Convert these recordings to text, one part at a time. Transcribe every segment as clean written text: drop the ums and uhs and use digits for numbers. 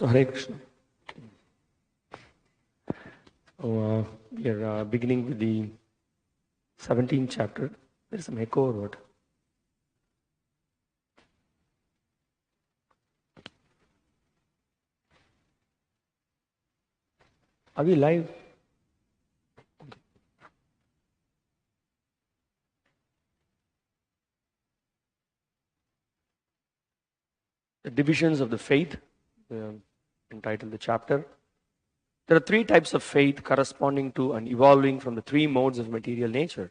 Hare Krishna. We are beginning with the 17th chapter. There is some echo or what? Are we live? The divisions of the faith, entitled the chapter. There are three types of faith corresponding to and evolving from the three modes of material nature.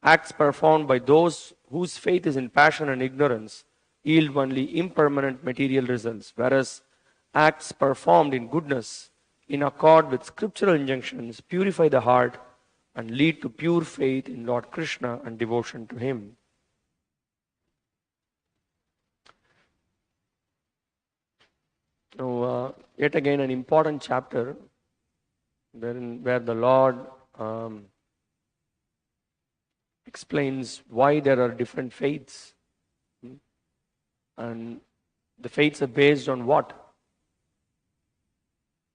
Acts performed by those whose faith is in passion and ignorance yield only impermanent material results, whereas acts performed in goodness, in accord with scriptural injunctions, purify the heart and lead to pure faith in Lord Krishna and devotion to Him. Now, yet again, an important chapter where the Lord explains why there are different faiths. And the faiths are based on what?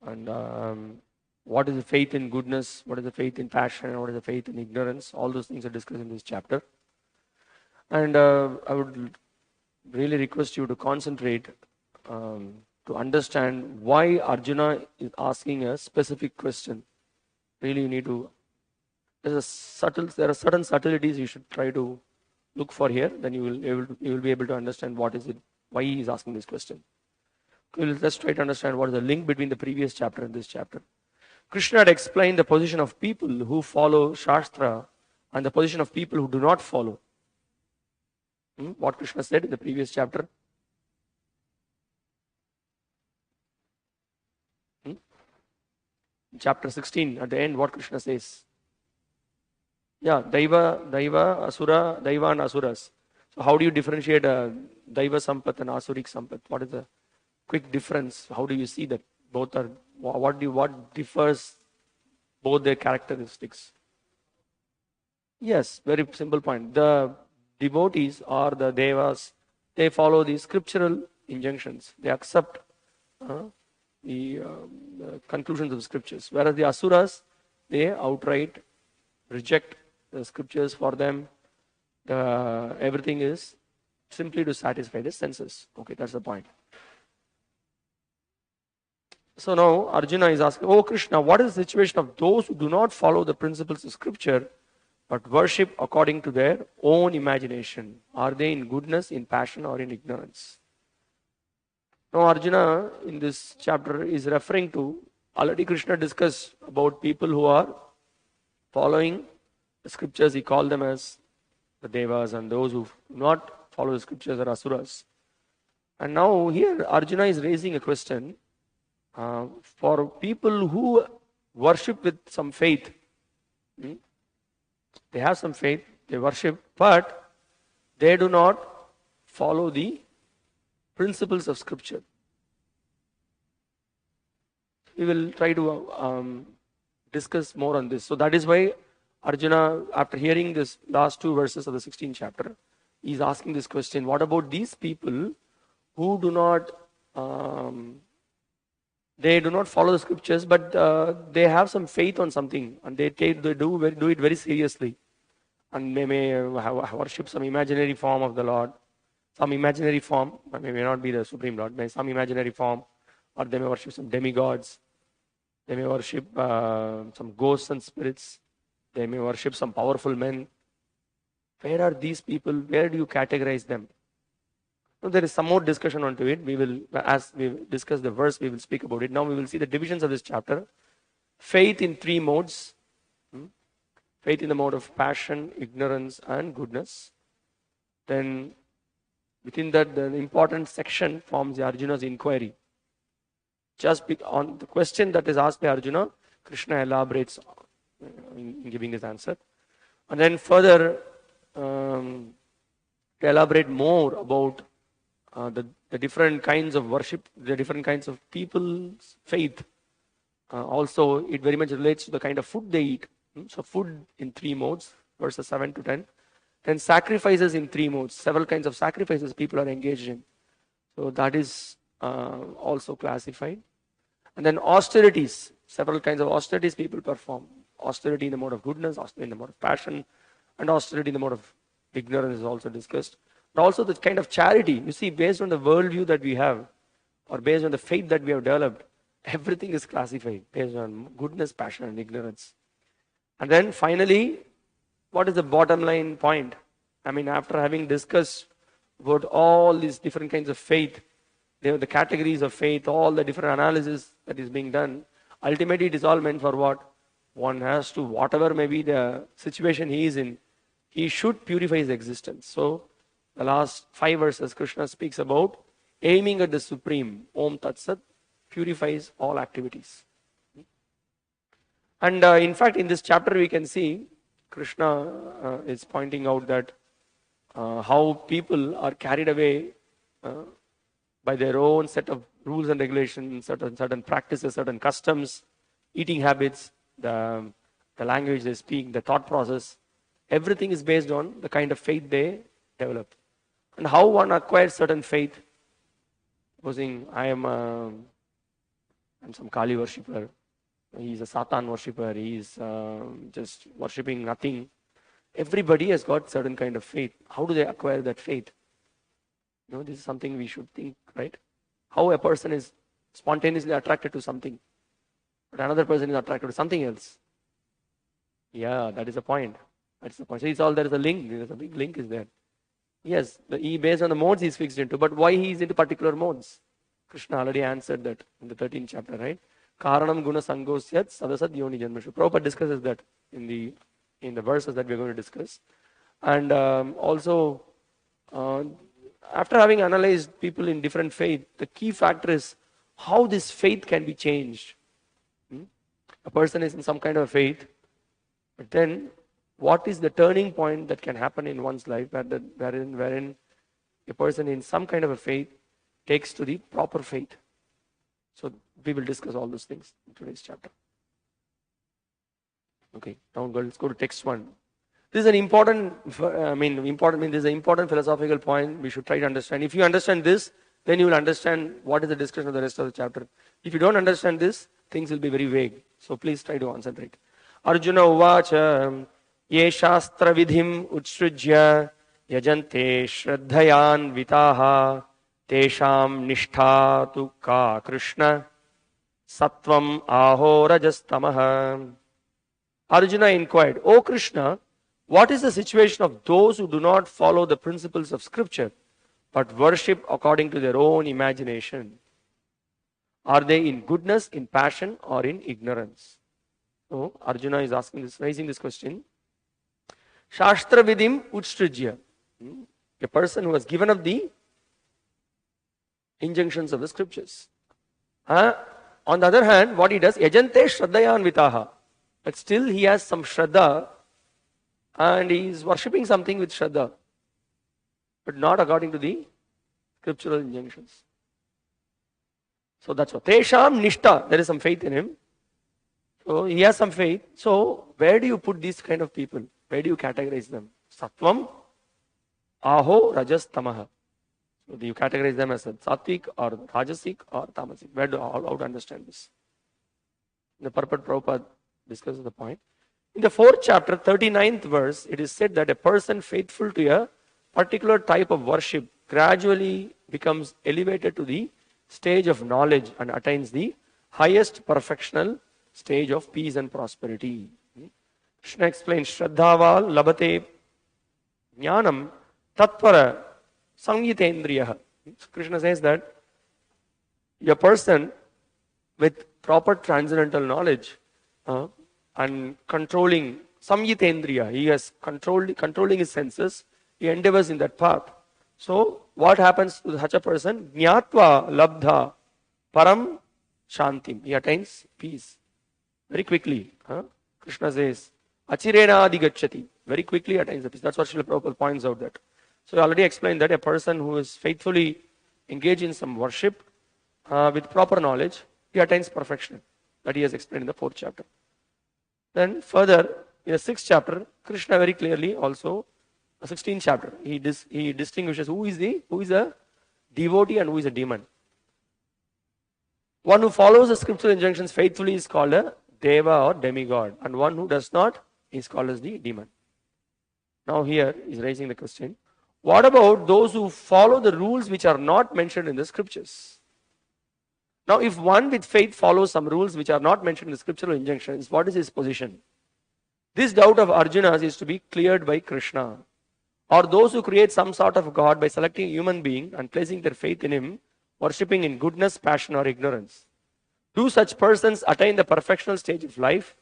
And what is the faith in goodness? What is the faith in passion? What is the faith in ignorance? All those things are discussed in this chapter. And I would really request you to concentrate to understand why Arjuna is asking a specific question. Really, you need to. There are certain subtleties you should try to look for here. Then you will be able to understand what is it, why he is asking this question. Let's try to understand what is the link between the previous chapter and this chapter. Krishna had explained the position of people who follow Shastra and the position of people who do not follow. What Krishna said in the previous chapter. Chapter 16, at the end, what Krishna says. Yeah, Daiva, Asura, Daiva and Asuras. So how do you differentiate Daiva Sampat and Asurik Sampat? What is the quick difference? How do you see that both are, what differs both their characteristics? Yes, very simple point. The devotees or the Devas, they follow the scriptural injunctions. They accept the conclusions of scriptures. Whereas the Asuras, they outright reject the scriptures. For them, everything is simply to satisfy the senses. Okay, that's the point. So now Arjuna is asking, oh Krishna, what is the situation of those who do not follow the principles of scripture but worship according to their own imagination? Are they in goodness, in passion, or in ignorance? Now Arjuna in this chapter is referring to, already Krishna discussed about people who are following the scriptures. He called them as the Devas, and those who do not follow the scriptures are Asuras. And now here Arjuna is raising a question for people who worship with some faith. They have some faith, they worship, but they do not follow the principles of scripture. We will try to discuss more on this. So that is why Arjuna, after hearing this last two verses of the 16th chapter, is asking this question: what about these people who do not follow the scriptures, but they have some faith on something, and they do it very seriously, and they may worship some imaginary form of the Lord. Some imaginary form, may not be the Supreme Lord, may some imaginary form, or they may worship some demigods, they may worship some ghosts and spirits, they may worship some powerful men. Where are these people? Where do you categorize them? Now, there is some more discussion onto it. We will, as we discuss the verse, we will speak about it. Now we will see the divisions of this chapter. Faith in three modes. Faith in the mode of passion, ignorance, and goodness. Then within that, the important section forms the Arjuna's inquiry. Just on the question that is asked by Arjuna, Krishna elaborates in giving his answer. And then further, to elaborate more about the different kinds of worship, the different kinds of people's faith. Also, it very much relates to the kind of food they eat. So food in three modes, verses 7 to 10. Then sacrifices in three modes. Several kinds of sacrifices people are engaged in. So that is also classified. And then austerities, several kinds of austerities people perform. Austerity in the mode of goodness, austerity in the mode of passion, and austerity in the mode of ignorance is also discussed. But also the kind of charity, you see, based on the worldview that we have, or based on the faith that we have developed, everything is classified based on goodness, passion, and ignorance. And then finally, what is the bottom line point? I mean, after having discussed about all these different kinds of faith, the categories of faith, all the different analysis that is being done, ultimately it is all meant for what? One has to, whatever may be the situation he is in, he should purify his existence. So, the last 5 verses, Krishna speaks about aiming at the Supreme. Om Tat Sat purifies all activities. And in fact, in this chapter we can see Krishna is pointing out that how people are carried away by their own set of rules and regulations, certain practices, certain customs, eating habits, the language they speak, the thought process. Everything is based on the kind of faith they develop. And how one acquires certain faith. Supposing I'm some Kali worshipper, he's a Satan worshipper, he's just worshipping nothing. Everybody has got certain kind of faith. How do they acquire that faith? This is something we should think, right? How a person is spontaneously attracted to something, but another person is attracted to something else. Yeah, that is the point. That's the point. So it's all, there is a link. There is a big link is there. Yes, based on the modes he's fixed into, but why he is into particular modes? Krishna already answered that in the 13th chapter, right? Karanam guna sangosyat sadasad yoni janmashu. Prabhupada discusses that in the verses that we're going to discuss. And also, after having analyzed people in different faith, the key factor is how this faith can be changed. A person is in some kind of faith, but then what is the turning point that can happen in one's life wherein a person in some kind of a faith takes to the proper faith? So we will discuss all those things in today's chapter. Okay, now let's go to text 1. This is an important philosophical point we should try to understand. If you understand this, then you will understand what is the discussion of the rest of the chapter. If you don't understand this, things will be very vague. So please try to concentrate. Arjuna uvacha ye shastra vidhim utsrujya yajante shraddhayan vitaha tesham nishtha tu ka Krishna sattvam aho rajastamaha. Arjuna inquired, O Krishna, what is the situation of those who do not follow the principles of scripture but worship according to their own imagination? Are they in goodness, in passion, or in ignorance? So Arjuna is raising this question. Shastra vidim utstrujya. A person who has given up the injunctions of the scriptures. On the other hand, what he does, yajante shraddhayan vitaha. But still he has some shraddha and he is worshipping something with shraddha, but not according to the scriptural injunctions. So that's what. Tesham nishtha. There is some faith in him. So he has some faith. So where do you put these kind of people? Where do you categorize them? Sattvam, aho, rajas, tamaha. So do you categorize them as sattvic or rajasic or tamasic? How to understand this? The purport Prabhupada discusses the point. In the 4th chapter, 39th verse, it is said that a person faithful to a particular type of worship gradually becomes elevated to the stage of knowledge and attains the highest perfectional stage of peace and prosperity. Krishna explains, Shraddhaval labate jnanam tattvara samyitendriya. Krishna says that a person with proper transcendental knowledge and controlling samyitendriya, he has controlling his senses, he endeavors in that path. So what happens to such a person? Jnatva labdha param shantim. He attains peace very quickly. Krishna says, achirena adigacchati. Very quickly attains the peace. That's what Srila Prabhupada points out that. So I already explained that a person who is faithfully engaged in some worship with proper knowledge, he attains perfection. That he has explained in the 4th chapter. Then further, in the 6th chapter, Krishna very clearly also, the 16th chapter, he distinguishes who is a devotee and who is a demon. One who follows the scriptural injunctions faithfully is called a deva or demigod, and one who does not is called as the demon. Now here is raising the question, what about those who follow the rules which are not mentioned in the scriptures? Now if one with faith follows some rules which are not mentioned in the scriptural injunctions, what is his position? This doubt of Arjuna's is to be cleared by Krishna. Or those who create some sort of God by selecting a human being and placing their faith in him, worshipping in goodness, passion or ignorance. Do such persons attain the perfectional stage of life?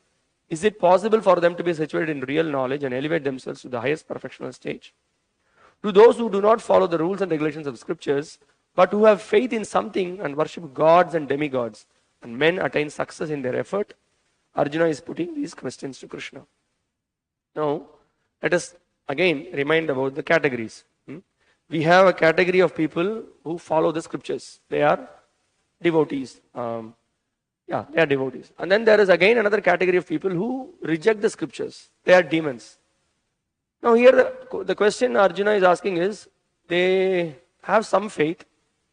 Is it possible for them to be situated in real knowledge and elevate themselves to the highest perfectional stage? To those who do not follow the rules and regulations of scriptures, but who have faith in something and worship gods and demigods, and men attain success in their effort? Arjuna is putting these questions to Krishna. Now, let us again remind about the categories. We have a category of people who follow the scriptures. They are devotees. They are devotees. And then there is again another category of people who reject the scriptures. They are demons. Now here the question Arjuna is asking is, they have some faith.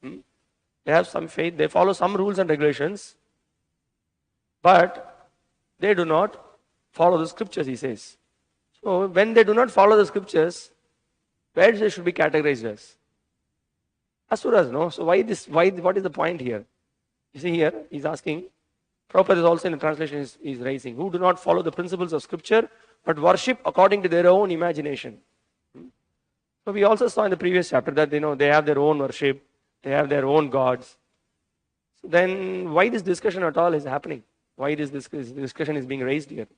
They have some faith. They follow some rules and regulations. But they do not follow the scriptures, he says. So when they do not follow the scriptures, where they should be categorized as? Asuras, no? So what is the point here? You see here, he's asking, Prabhupada is also in the translation is raising, who do not follow the principles of scripture, but worship according to their own imagination. So we also saw in the previous chapter that they have their own worship, they have their own gods. So then why this discussion at all is happening? Why this discussion is being raised here?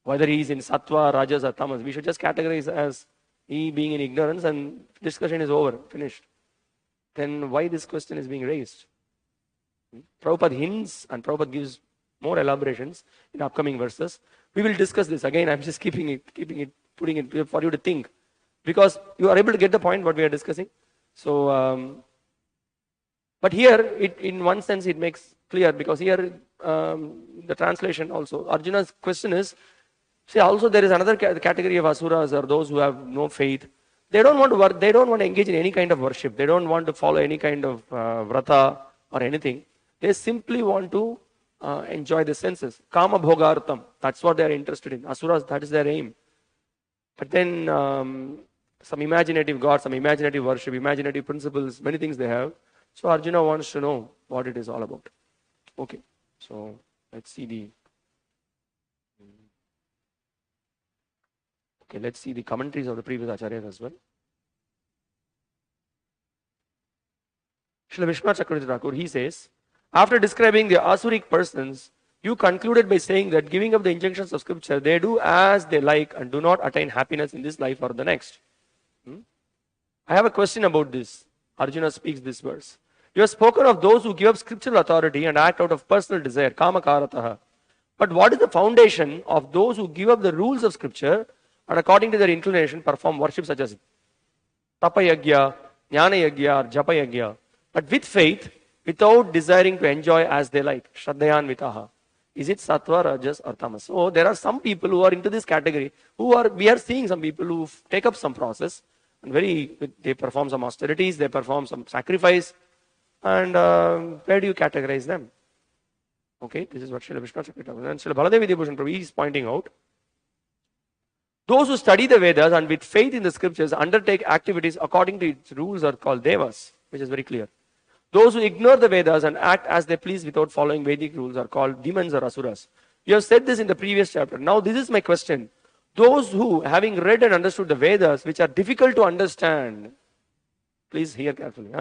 Whether he is in sattva, rajas or tamas, we should just categorize as he being in ignorance and discussion is over, finished. Then why this question is being raised? Prabhupada hints and Prabhupada gives more elaborations in upcoming verses. We will discuss this. Again, I'm just putting it for you to think. Because you are able to get the point what we are discussing. So, but here, in one sense, it makes clear because here, the translation also, Arjuna's question is, see, also there is another category of asuras or those who have no faith. They don't want to work, they don't want to engage in any kind of worship. They don't want to follow any kind of vrata or anything. They simply want to enjoy the senses. Kama bhogartam, that's what they are interested in. Asuras, that is their aim. But then some imaginative gods, some imaginative worship, imaginative principles, many things they have. So Arjuna wants to know what it is all about. Okay, so let's see the commentaries of the previous acharyas as well. Srila Vishwanath Chakravarti Thakur, he says, after describing the asuric persons, you concluded by saying that giving up the injunctions of scripture, they do as they like and do not attain happiness in this life or the next. I have a question about this. Arjuna speaks this verse. You have spoken of those who give up scriptural authority and act out of personal desire, kama karataha. But what is the foundation of those who give up the rules of scripture and according to their inclination perform worship such as tapa yagya, jnana yagya, or japa yagya, but with faith, without desiring to enjoy as they like, shraddhayan vitaha. Is it sattva, rajas or tamas? So there are some people who are into this category, we are seeing some people who take up some process and they perform some austerities, they perform some sacrifice, and where do you categorize them? Okay, this is what Srila Vishnu Chakravarti and Srila Baladev Vidyabhushan Prabhu is pointing out. Those who study the Vedas and with faith in the scriptures undertake activities according to its rules are called devas, which is very clear. Those who ignore the Vedas and act as they please without following Vedic rules are called demons or asuras. You have said this in the previous chapter. Now this is my question. Those who, having read and understood the Vedas, which are difficult to understand, please hear carefully,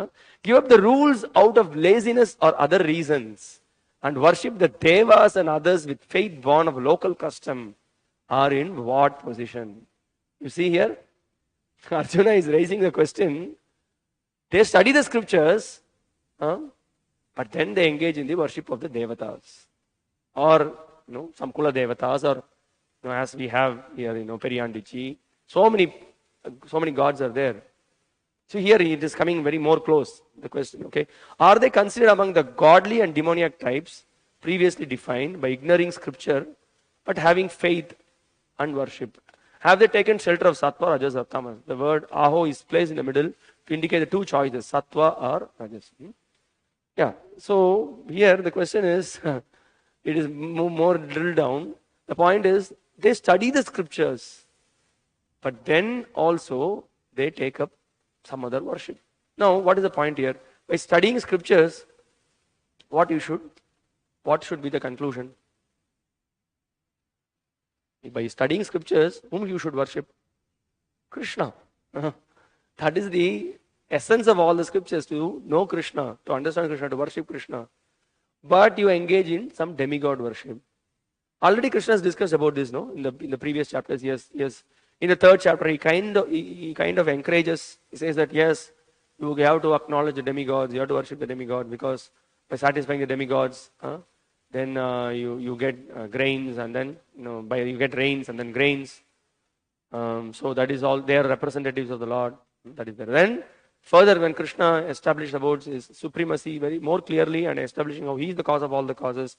give up the rules out of laziness or other reasons and worship the devas and others with faith born of local custom are in what position? You see here, Arjuna is raising the question. They study the scriptures, but then they engage in the worship of the devatas, or some kula devatas, or as we have here, Periyandichi. So many gods are there. So here it is coming very more close. The question, okay, are they considered among the godly and demoniac types previously defined by ignoring scripture, but having faith and worship? Have they taken shelter of sattva, rajas, or tamas? The word aho is placed in the middle to indicate the two choices, sattva or rajas. Yeah. So here the question is, it is more drilled down. The point is, they study the scriptures, but then also they take up some other worship. Now, what is the point here? By studying scriptures, what should be the conclusion? By studying scriptures, whom you should worship? Krishna. That is the essence of all the scriptures, to know Krishna, to understand Krishna, to worship Krishna. But you engage in some demigod worship. Already Krishna has discussed about this, no? In the previous chapters, yes. In the third chapter, he kind of encourages. He says that yes, you have to acknowledge the demigods, you have to worship the demigod, because by satisfying the demigods, then you get grains, and then you get rains and then grains. So that is all. They are representatives of the Lord. That is there. Then further, when Krishna established about his supremacy very more clearly and establishing how he is the cause of all the causes,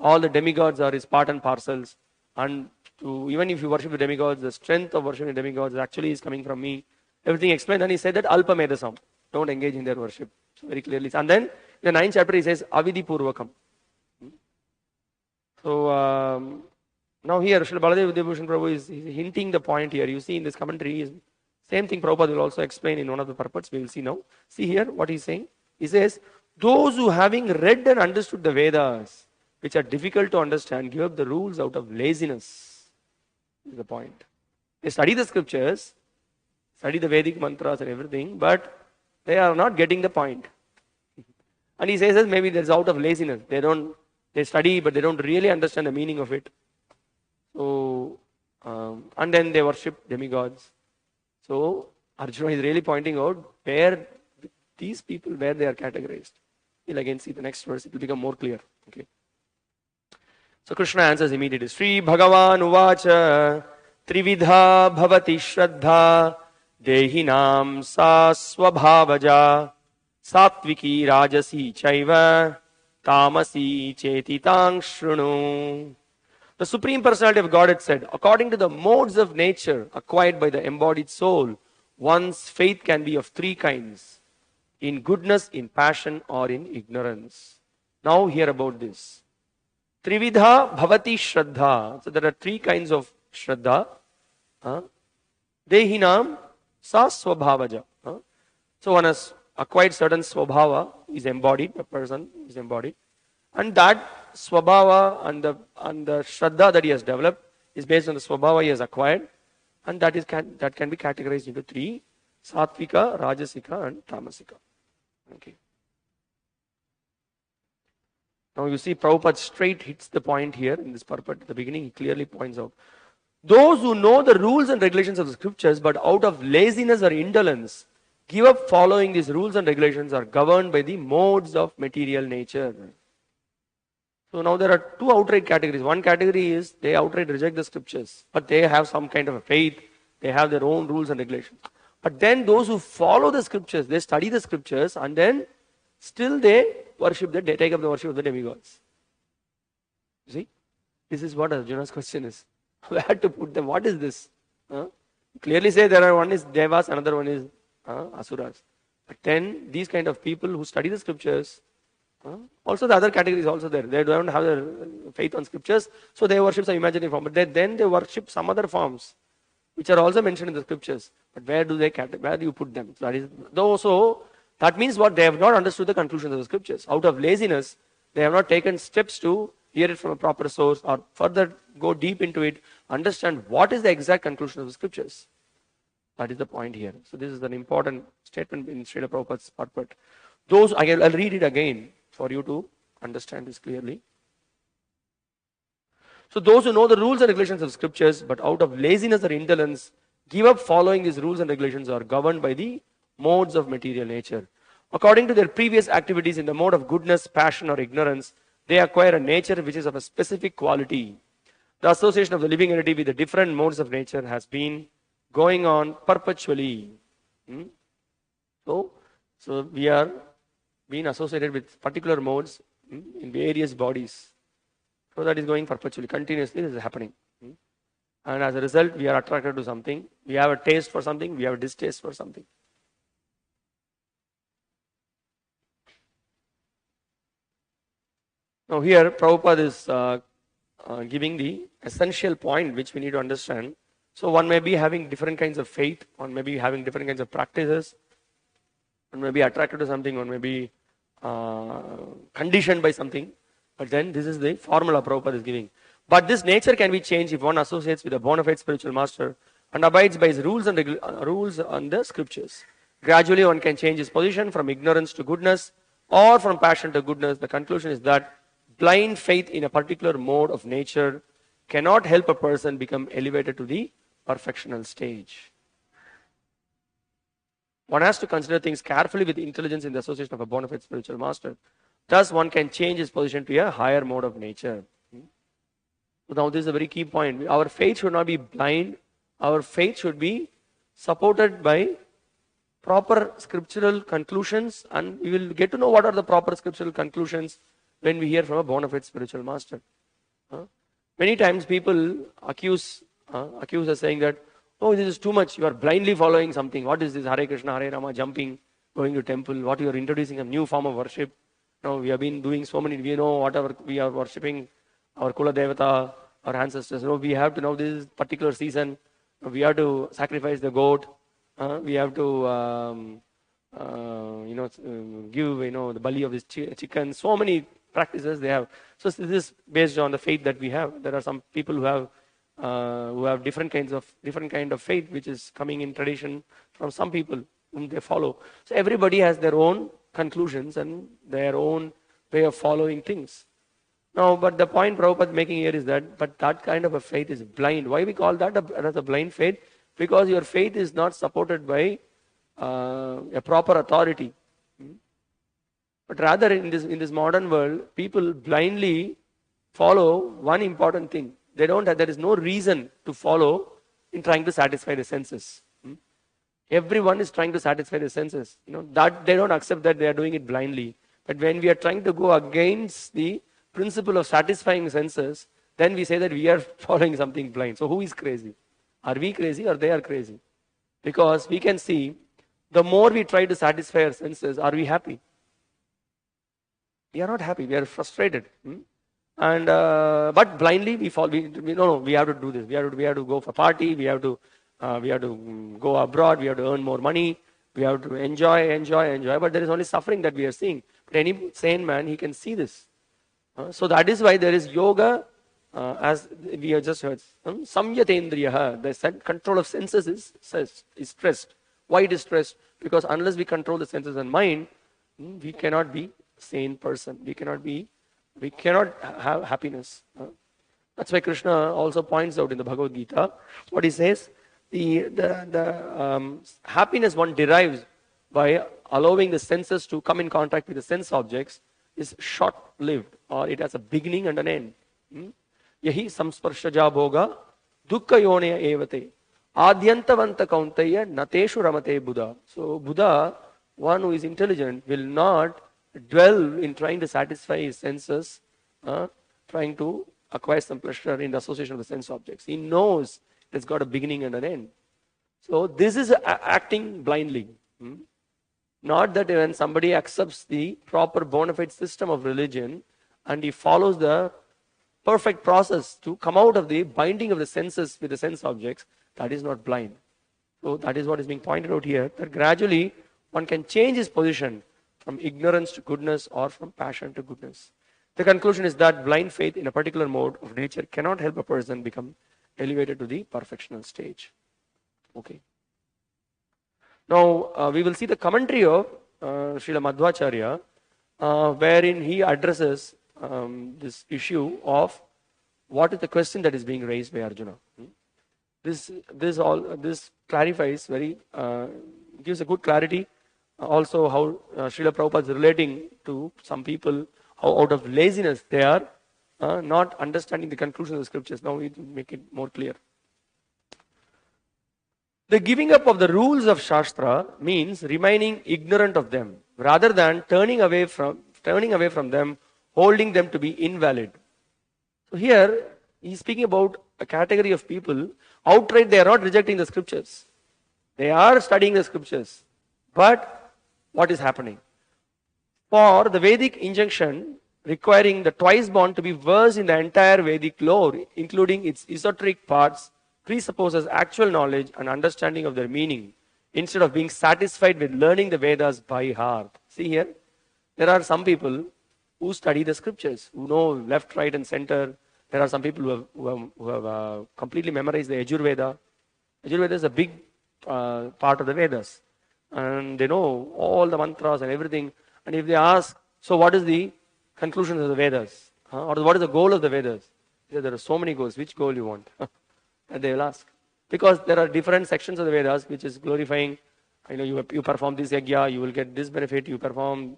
all the demigods are his part and parcels. And even if you worship the demigods, the strength of worshiping the demigods actually is coming from me. Everything explained. And he said that Alpa Medasam. Don't engage in their worship. So very clearly. And then in the 9th chapter he says Avidi Purvakam. So now here Srila Baladev Vidyabhushan Prabhu is hinting the point here. You see in this commentary, same thing Prabhupada will also explain in one of the purports. We will see now. See here what he is saying. He says, those who having read and understood the Vedas, which are difficult to understand, give up the rules out of laziness. Is the point. They study the scriptures, study the Vedic mantras and everything, but they are not getting the point. And he says that maybe that's out of laziness. They study, but they don't really understand the meaning of it. So, and then they worship demigods. So, Arjuna is really pointing out where these people, where they are categorized. We'll again see the next verse, it will become more clear. Okay. So, Krishna answers immediately. Sri Bhagavan Uvacha Trividha Bhavati Shraddha Dehinam Sa Swabhavaja Satviki Rajasi Chaiva Tamasi Chetitang Shrunu. The Supreme Personality of Godhead said, according to the modes of nature acquired by the embodied soul, one's faith can be of three kinds: in goodness, in passion, or in ignorance. Now hear about this. Trividha Bhavati Shraddha. So there are three kinds of Shraddha. Dehinam Sa Swabhavaja. So one has acquired certain Swabhava, is embodied, a person is embodied. And that Swabhava and the Shraddha that he has developed is based on the Swabhava he has acquired. And that can be categorized into three: Sattvika, Rajasika, and Tamasika. Okay. Now you see Prabhupada straight hits the point here in this purport. At the beginning he clearly points out, those who know the rules and regulations of the scriptures but out of laziness or indolence give up following these rules and regulations are governed by the modes of material nature. So now there are two outright categories. One category is they outright reject the scriptures, but they have some kind of a faith. They have their own rules and regulations. But then those who follow the scriptures, they study the scriptures, and then still they take up the worship of the demigods. You see? This is what Arjuna's question is. Where to put them? What is this? Clearly say there are one is Devas, another one is Asuras. But then these kind of people who study the scriptures, also the other category is also there. They don't have their faith on scriptures, so they worship some imaginary form. But then they worship some other forms, which are also mentioned in the scriptures. But where do you put them? So that means what? They have not understood the conclusions of the scriptures. Out of laziness, they have not taken steps to hear it from a proper source or further go deep into it, understand what is the exact conclusion of the scriptures. That is the point here. So this is an important statement in Srila Prabhupada's purport. I'll read it again for you to understand this clearly. So those who know the rules and regulations of scriptures, but out of laziness or indolence, give up following these rules and regulations, are governed by the modes of material nature. According to their previous activities in the mode of goodness, passion, or ignorance, they acquire a nature which is of a specific quality. The association of the living entity with the different modes of nature has been going on perpetually. So we are being associated with particular modes in various bodies. So that is going perpetually, continuously this is happening. And as a result, we are attracted to something. We have a taste for something, we have a distaste for something. Now here Prabhupada is giving the essential point which we need to understand. So one may be having different kinds of faith, one may be having different kinds of practices, one may be attracted to something, one may be conditioned by something. But then this is the formula Prabhupada is giving. But this nature can be changed if one associates with a bona fide spiritual master and abides by his rules and rules on the scriptures. Gradually one can change his position from ignorance to goodness or from passion to goodness. The conclusion is that blind faith in a particular mode of nature cannot help a person become elevated to the perfectional stage. One has to consider things carefully with intelligence in the association of a bona fide spiritual master. Thus one can change his position to a higher mode of nature. So now this is a very key point. Our faith should not be blind. Our faith should be supported by proper scriptural conclusions, and we will get to know what are the proper scriptural conclusions when we hear from a bona fide spiritual master. Many times people accuse us saying that, oh, this is too much. You are blindly following something. What is this? Hare Krishna, Hare Rama, jumping, going to temple. What you are introducing a new form of worship. Now we have been doing so many. We know whatever we are worshipping, our Kula Devata, our ancestors. We have to know this particular season. We have to sacrifice the goat. We have to, give the bali of this chicken. So many practices they have. So this is based on the faith that we have. There are some people who have different kind of faith, which is coming in tradition from some people whom they follow. So everybody has their own conclusions and their own way of following things. Now, but the point Prabhupada is making here is that, but that kind of a faith is blind. Why we call that as a blind faith? Because your faith is not supported by a proper authority. But rather in this modern world, people blindly follow one important thing. There is no reason to follow in trying to satisfy the senses. Everyone is trying to satisfy the senses. That they don't accept that they are doing it blindly. But when we are trying to go against the principle of satisfying senses, then we say that we are following something blind. So who is crazy? Are we crazy or they are crazy? Because we can see, the more we try to satisfy our senses, are we happy? We are not happy. We are frustrated. And but blindly we fall. We have to do this. We have to go for party. We have to go abroad. We have to earn more money. We have to enjoy. But there is only suffering that we are seeing. But any sane man, he can see this. So that is why there is yoga, as we have just heard. Samyatendriya, the control of senses is stressed. Why it is stressed? Because unless we control the senses and mind, we cannot be sane person. We cannot have happiness. That's why Krishna also points out in the Bhagavad Gita, what he says, the happiness one derives by allowing the senses to come in contact with the sense objects is short-lived, or it has a beginning and an end. Yahi samsparshaja bhoga dukkha yoneya evate adyantavanta kauntaya nateshu ramate Buddha. So Buddha, one who is intelligent, will not dwell in trying to satisfy his senses, trying to acquire some pleasure in the association of the sense objects. He knows it's got a beginning and an end. So this is acting blindly. Not that when somebody accepts the proper bona fide system of religion and he follows the perfect process to come out of the binding of the senses with the sense objects, that is not blind. So that is what is being pointed out here, that gradually one can change his position from ignorance to goodness or from passion to goodness. The conclusion is that blind faith in a particular mode of nature cannot help a person become elevated to the perfectional stage. Okay. Now, we will see the commentary of Srila Madhvacharya, wherein he addresses this issue of what is the question that is being raised by Arjuna. This clarifies gives a good clarity. Also, how Srila Prabhupada is relating to some people, how out of laziness they are not understanding the conclusion of the scriptures. Now we make it more clear. The giving up of the rules of Shastra means remaining ignorant of them, rather than turning away from them, holding them to be invalid. So here, he is speaking about a category of people, outright they are not rejecting the scriptures. They are studying the scriptures. But what is happening? For the Vedic injunction requiring the twice born to be versed in the entire Vedic lore, including its esoteric parts, presupposes actual knowledge and understanding of their meaning, instead of being satisfied with learning the Vedas by heart. See here, there are some people who study the scriptures, who know left, right, and center. There are some people who have completely memorized the Yajurveda. Yajurveda is a big part of the Vedas, and they know all the mantras and everything. And if they ask, so what is the conclusions of the Vedas? Or what is the goal of the Vedas? There are so many goals. Which goal you want? And they will ask. Because there are different sections of the Vedas which is glorifying, you perform this yajna, you will get this benefit. You perform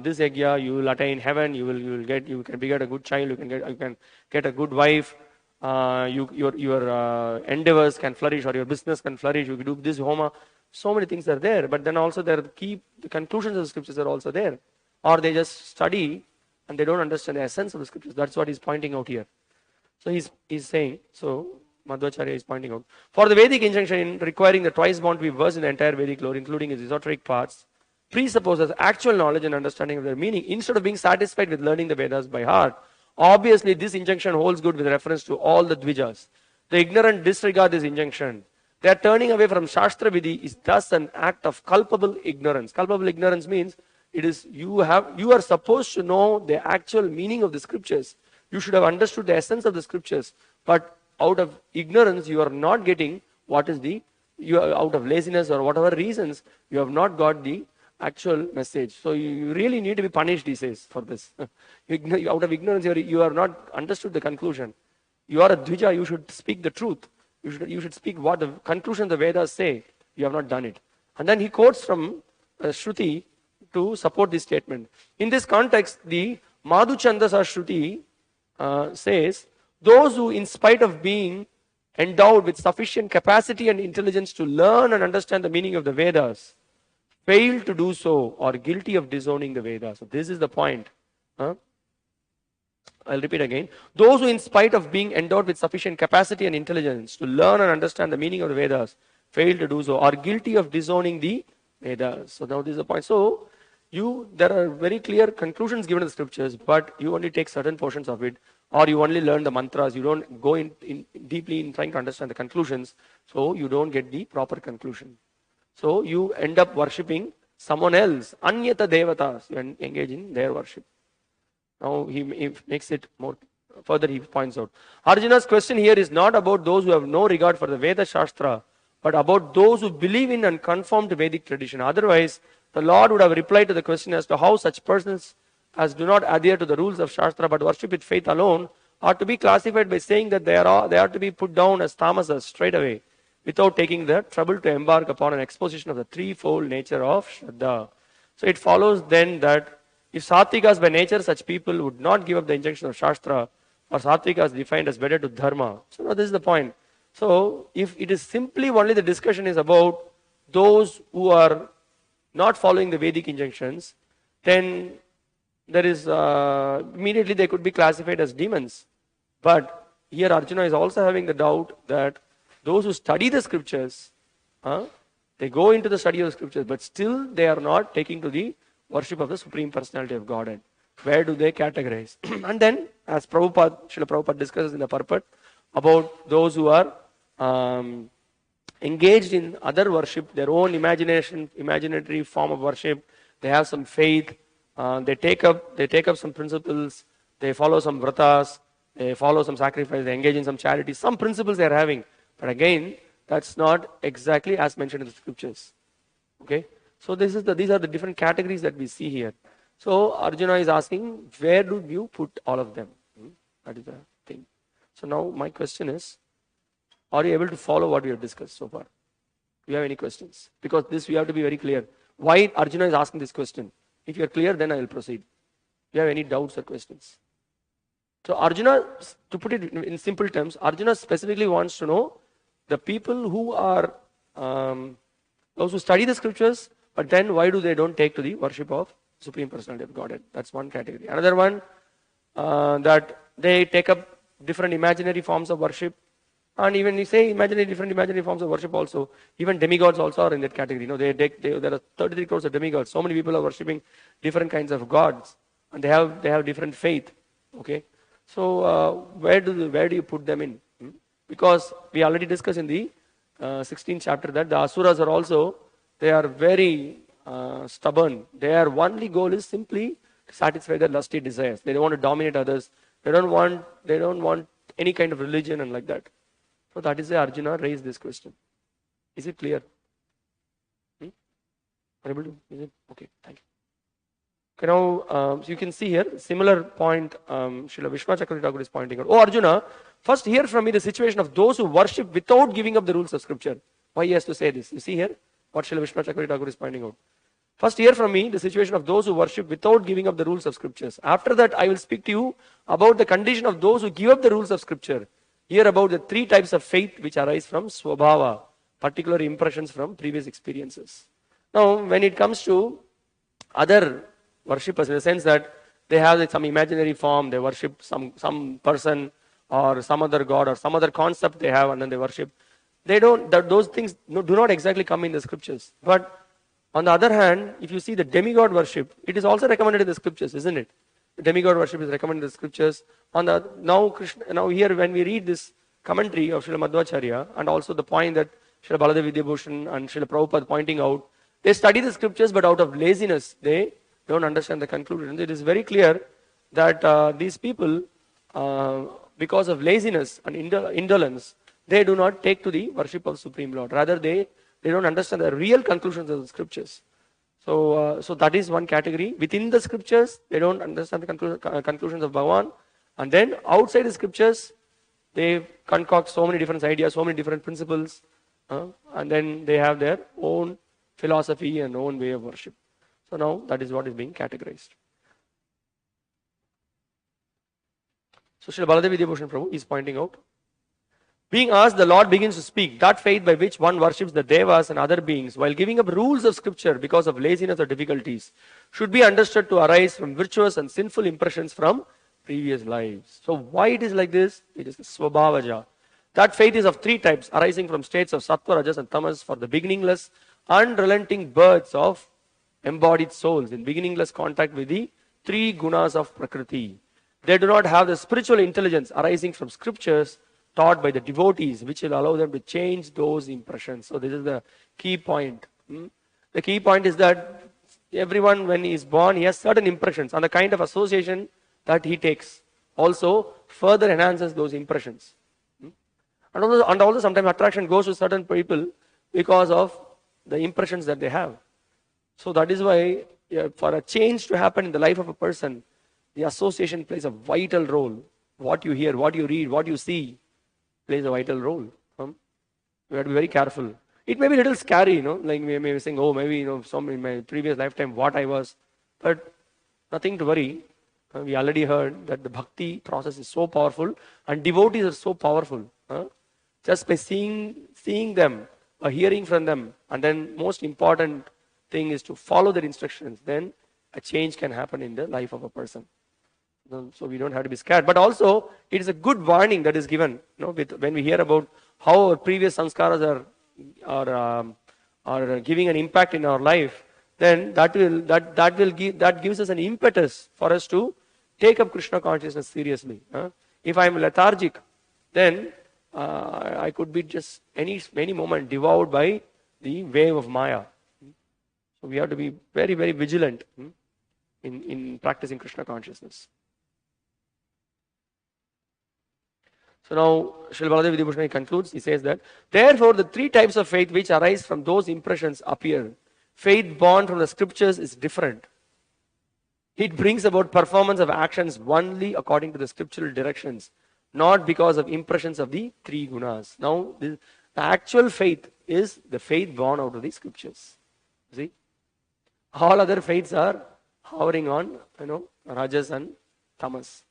this yajna, you will attain heaven. You can beget a good child. You can get a good wife. Your endeavors can flourish, or your business can flourish. You can do this homa. So many things are there. But then also the conclusions of the scriptures are also there. Or they just study and they don't understand the essence of the scriptures. That's what he's pointing out here. So he's saying, Madhvacharya is pointing out, for the Vedic injunction requiring the twice born to be versed in the entire Vedic lore, including its esoteric parts, presupposes actual knowledge and understanding of their meaning, instead of being satisfied with learning the Vedas by heart. Obviously, this injunction holds good with reference to all the Dvijas. The ignorant disregard this injunction. They are turning away from Shastra Vidhi is thus an act of culpable ignorance. Culpable ignorance means it is you are supposed to know the actual meaning of the scriptures. You should have understood the essence of the scriptures, but out of ignorance you are not getting what is out of laziness or whatever reasons, you have not got the actual message. So you really need to be punished, he says, for this. Out of ignorance you are not understood the conclusion. You are a Dvija, you should speak the truth. You should speak what the conclusion of the Vedas say. You have not done it. And then he quotes from Shruti to support this statement. In this context, the Madhuchandasa Shruti says, those who, in spite of being endowed with sufficient capacity and intelligence to learn and understand the meaning of the Vedas, fail to do so, are guilty of disowning the Vedas. So this is the point. I'll repeat again. Those who, in spite of being endowed with sufficient capacity and intelligence to learn and understand the meaning of the Vedas, fail to do so, are guilty of disowning the Vedas. So now this is the point. So there are very clear conclusions given in the scriptures, but you only take certain portions of it, or you only learn the mantras. You don't go in deeply in trying to understand the conclusions, so you don't get the proper conclusion. So you end up worshipping someone else, anyata devatas. You engage in their worship. Now he makes it more further. He points out Arjuna's question here is not about those who have no regard for the Veda Shastra, but about those who believe in and conform to Vedic tradition. Otherwise, the Lord would have replied to the question as to how such persons as do not adhere to the rules of Shastra but worship with faith alone are to be classified by saying that they are to be put down as tamasas straight away, without taking the trouble to embark upon an exposition of the threefold nature of Shraddha. So it follows then that if Satvikas by nature, such people would not give up the injunction of Shastra, or Satvikas defined as better to Dharma. So now this is the point. So if it is simply only the discussion is about those who are not following the Vedic injunctions, then there is immediately they could be classified as demons. But here Arjuna is also having the doubt that those who study the scriptures, they go into the study of the scriptures, but still they are not taking to the worship of the Supreme Personality of Godhead. Where do they categorize? And then, as Srila Prabhupada discusses in the purport, about those who are engaged in other worship, their own imaginary form of worship, they have some faith, they take up some principles, they follow some vratas, they follow some sacrifice, they engage in some charity, some principles they are having. But again, that's not exactly as mentioned in the scriptures. Okay? So these are the different categories that we see here. So Arjuna is asking, where do you put all of them? That is the thing. So now my question is, are you able to follow what we have discussed so far? Do you have any questions? Because this we have to be very clear. Why Arjuna is asking this question? If you are clear, then I will proceed. Do you have any doubts or questions? So Arjuna, to put it in simple terms, Arjuna specifically wants to know the people who are those who study the scriptures, but then why do they don't take to the worship of Supreme Personality of Godhead? That's one category. Another one, that they take up different imaginary forms of worship. And even we say different imaginary forms of worship also. Even demigods also are in that category. There are 33 crores of demigods. So many people are worshipping different kinds of gods. and they have different faith. Okay, so where do you put them in? Because we already discussed in the 16th chapter that the asuras are also, they are very stubborn. Their only goal is simply to satisfy their lusty desires. They don't want to dominate others. They don't want any kind of religion and like that. So that is why Arjuna raised this question. Is it clear? Are you able to? Is it okay? Thank you. Okay, now, so you can see here, similar point Srila Vishwacharya Thakur is pointing out. Oh Arjuna, first hear from me the situation of those who worship without giving up the rules of scripture. Why he has to say this? You see here, what Srila Vishwacharya Thakur is pointing out. First hear from me the situation of those who worship without giving up the rules of scriptures. After that, I will speak to you about the condition of those who give up the rules of scripture. Hear about the three types of faith which arise from swabhava, particular impressions from previous experiences. Now, when it comes to other worshippers, in the sense that they have some imaginary form, they worship some person or some other god or some other concept they have, and then they worship. They don't, those things do not exactly come in the scriptures. But on the other hand, if you see the demigod worship, it is also recommended in the scriptures, isn't it? The demigod worship is recommended in the scriptures. Now here when we read this commentary of Srila Madhvacharya, and also the point that Srila Baladev Vidyabhushan and Srila Prabhupada pointing out, they study the scriptures, but out of laziness, they don't understand the conclusion. It is very clear that these people, because of laziness and indolence, they do not take to the worship of Supreme Lord. Rather, they don't understand the real conclusions of the scriptures. So that is one category. Within the scriptures, they don't understand the conclusions of Bhagavan. And then outside the scriptures, they concoct so many different ideas, so many different principles. And then they have their own philosophy and own way of worship. So now that is what is being categorized. So Srila Baladev Vidyabhushan Prabhu is pointing out. Being asked, the Lord begins to speak. That faith by which one worships the devas and other beings while giving up rules of scripture because of laziness or difficulties should be understood to arise from virtuous and sinful impressions from previous lives. So why it is like this? It is swabhavaja. That faith is of three types, arising from states of sattva, rajas and tamas for the beginningless, unrelenting births of embodied souls in beginningless contact with the three gunas of Prakriti. They do not have the spiritual intelligence arising from scriptures taught by the devotees, which will allow them to change those impressions. So this is the key point. The key point is that everyone, when he is born, he has certain impressions, and the kind of association that he takes also further enhances those impressions. And also sometimes attraction goes to certain people because of the impressions that they have. So that is why for a change to happen in the life of a person, the association plays a vital role. What you hear, what you read, what you see plays a vital role. We have to be very careful. It may be a little scary, like we may be saying, oh, maybe, some in my previous lifetime, what I was. But nothing to worry. We already heard that the bhakti process is so powerful and devotees are so powerful. Just by seeing them or hearing from them, and then most important thing is to follow their instructions, then a change can happen in the life of a person. So we don't have to be scared. But also, it is a good warning that is given. When we hear about how our previous sanskaras are giving an impact in our life, then that gives us an impetus for us to take up Krishna consciousness seriously. If I am lethargic, then I could be just any moment devoured by the wave of Maya. So we have to be very, very vigilant in practicing Krishna consciousness. So now, Srila Baladev Vidyabhushan concludes, he says that, therefore the three types of faith which arise from those impressions appear. Faith born from the scriptures is different. It brings about performance of actions only according to the scriptural directions, not because of impressions of the three gunas. Now, the actual faith is the faith born out of the scriptures. See? All other faiths are hovering on, rajas and tamas.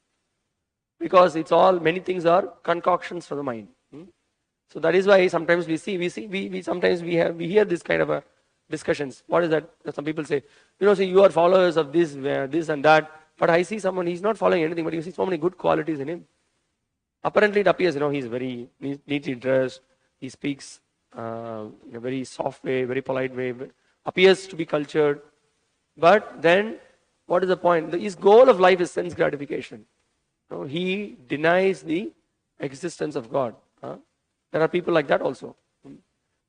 Because many things are concoctions for the mind. So that is why sometimes we hear this kind of discussions. What is that? Some people say, you are followers of this and that. But I see someone, he's not following anything, but you see so many good qualities in him. Apparently it appears, he's very neatly dressed. He speaks in a very soft way, very polite way. Appears to be cultured. But then what is the point? His goal of life is sense gratification. No, he denies the existence of God. There are people like that also.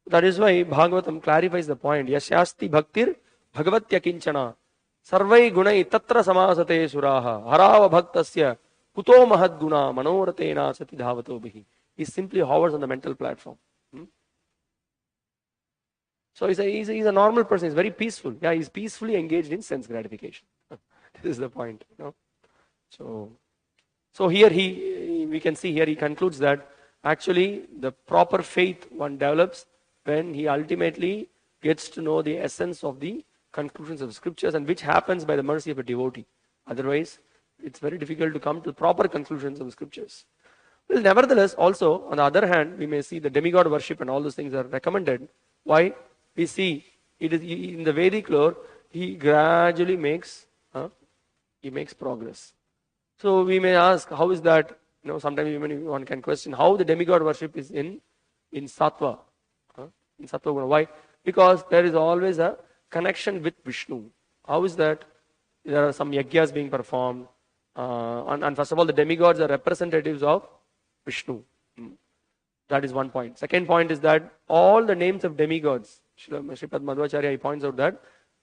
That is why Bhagavatam clarifies the point. Yasyasti bhaktir bhagavatya kinchana sarvai gunai tatra samasate suraha harava bhaktasya kuto mahad guna manoratena sati dhavato bihi. He simply hovers on the mental platform. So he's a normal person. He's very peaceful. Yeah, he's peacefully engaged in sense gratification. This is the point. So here we can see here he concludes that actually the proper faith one develops when he ultimately gets to know the essence of the conclusions of scriptures, and which happens by the mercy of a devotee. Otherwise, it's very difficult to come to proper conclusions of the scriptures. Well, nevertheless, also on the other hand, we may see the demigod worship and all those things are recommended. Why? We see it is in the Vedic lore, he gradually makes progress. So we may ask, how is that? Sometimes even one can question how the demigod worship is in sattva, in sattva guna. Why? Because there is always a connection with Vishnu. How is that? There are some yagyas being performed, and first of all, the demigods are representatives of Vishnu. That is one point. Second point is that all the names of demigods, Sripad Madhvacharya, he points out that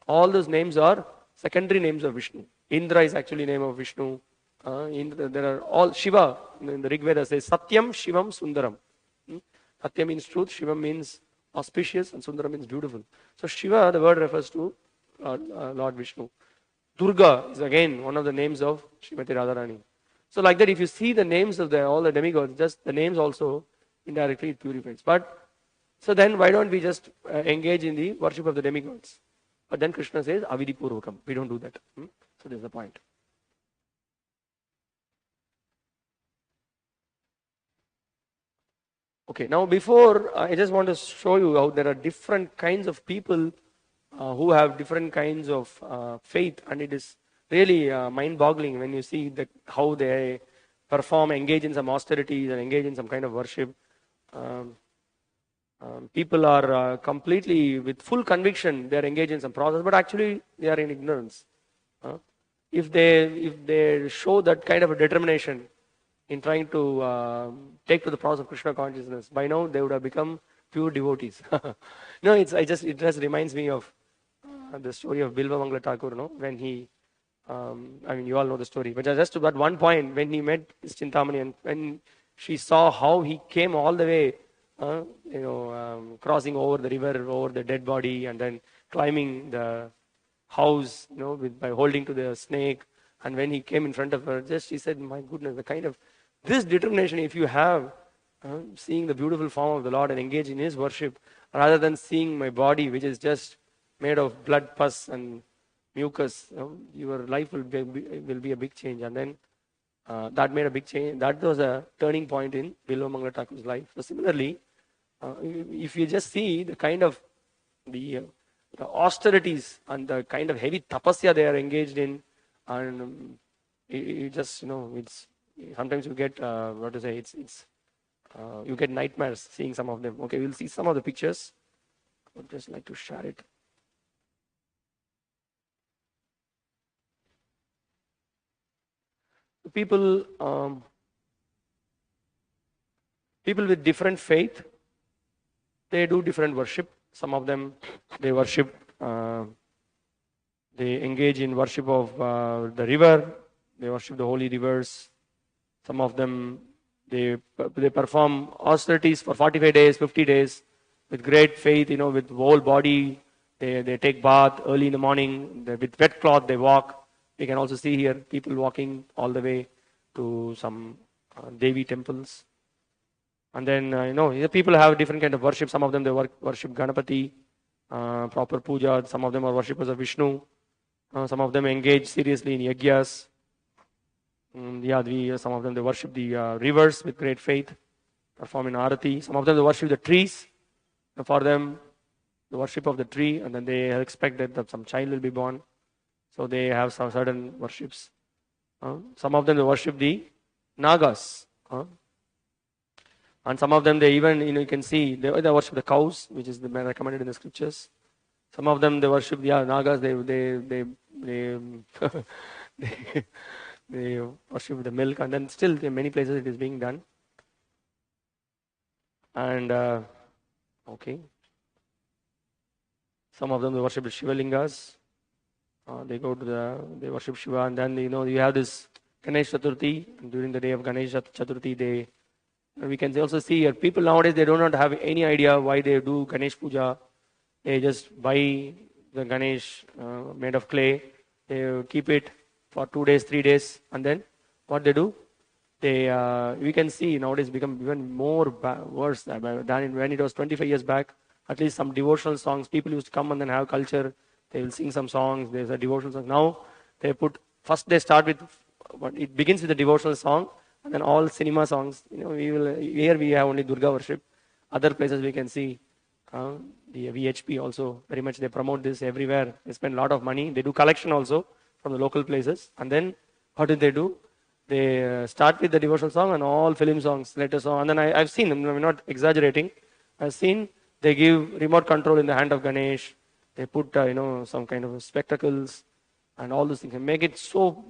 all those names are secondary names of Vishnu. Indra is actually name of Vishnu. There are all Shiva in the Rig Veda says Satyam Shivam Sundaram. Satya means truth, Shiva means auspicious, and Sundaram means beautiful. So Shiva, the word refers to Lord Vishnu. Durga is again one of the names of Srimati Radharani. So like that, if you see the names of all the demigods, just the names also indirectly it purifies. But so then why don't we just engage in the worship of the demigods? But then Krishna says Avidhi Purvakam. We don't do that. So there's the point. Okay, now before I just want to show you how there are different kinds of people who have different kinds of faith, and it is really mind-boggling when you see how they perform, engage in some austerities and engage in some kind of worship. People are completely with full conviction they are engaged in some process, but actually they are in ignorance. If they show that kind of a determination in trying to take to the process of Krishna consciousness, by now they would have become pure devotees. It just reminds me of the story of Bilva Mangala Thakur, when he, you all know the story, but just to that one point, when he met his Chintamani and when she saw how he came all the way, crossing over the river, over the dead body, and then climbing the house, by holding to the snake, and when he came in front of her, she said, my goodness, the kind of this determination, if you have, seeing the beautiful form of the Lord and engage in His worship, rather than seeing my body, which is just made of blood, pus, and mucus, your life will be a big change. And then that made a big change. That was a turning point in Bilva Mangala Thakur's life. So similarly, if you just see the kind of the austerities and the kind of heavy tapasya they are engaged in, and you just it's sometimes you get you get nightmares seeing some of them. Okay, we'll see some of the pictures. I would just like to share it. People with different faith, they do different worship. Some of them they worship. They engage in worship of the river. They worship the holy rivers. Some of them, they perform austerities for 45 days, 50 days with great faith, with whole body. They take bath early in the morning. With wet cloth, they walk. We can also see here people walking all the way to some Devi temples. And then, people have different kind of worship. Some of them, they worship Ganapati, proper puja. Some of them are worshippers of Vishnu. Some of them engage seriously in yagyas. Some of them they worship the rivers with great faith, perform in arati. Some of them they worship the trees. For them, the worship of the tree, and then they expect that some child will be born. So they have some certain worships. Some of them they worship the nagas. And some of them they even, you can see, they worship the cows, which is recommended in the scriptures. Some of them they worship the nagas, they they, they, they worship the milk, and then still in many places it is being done. And okay, some of them they worship the Shiva Lingas. They worship Shiva, and then you have this Ganesh Chaturthi. During the day of Ganesh Chaturthi, we can also see here people nowadays they do not have any idea why they do Ganesh Puja. They just buy the Ganesh made of clay. They keep it for 2 days, 3 days, and then what they do? We can see nowadays become even more worse than when it was 25 years back. At least some devotional songs. People used to come and then have culture. They will sing some songs. There's a devotional song. Now they start with it begins with a devotional song, and then all cinema songs. Here we have only Durga worship. Other places we can see the VHP also very much. They promote this everywhere. They spend a lot of money. They do collection also from the local places. And then what do? They start with the devotional song and all film songs, later song. And then I've seen them. I'm not exaggerating. I've seen they give remote control in the hand of Ganesh. They put some kind of spectacles and all those things and make it so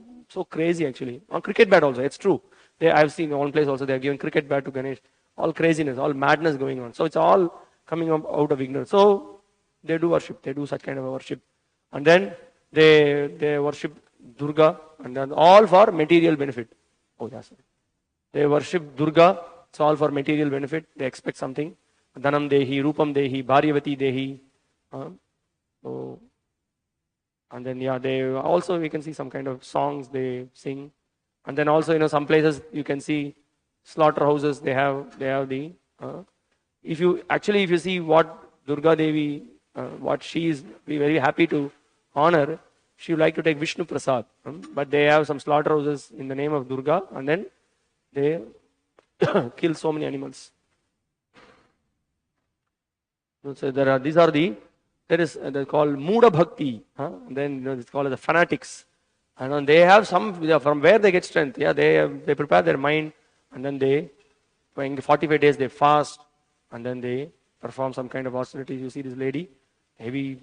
crazy actually. On cricket bat also, it's true. I've seen one place also they are giving cricket bat to Ganesh. All craziness, all madness going on. So it's all coming up out of ignorance. So they do worship. They do such kind of a worship, and then they worship Durga, and then all for material benefit. Oh yes, they worship Durga. It's all for material benefit. They expect something. Dhanam Dehi, Rupam Dehi, Bharyavati Dehi. And then they also we can see some kind of songs they sing, and then also some places you can see slaughterhouses. They have the if you see what Durga Devi what she is be very happy to honor, she would like to take Vishnu Prasad, but they have some slaughterhouses in the name of Durga, and then they kill so many animals. So they're called Muda Bhakti, then it's called as the fanatics, and they have from where they get strength. They prepare their mind, and then they 45 days they fast, and then they perform some kind of austerities. You see this lady, heavy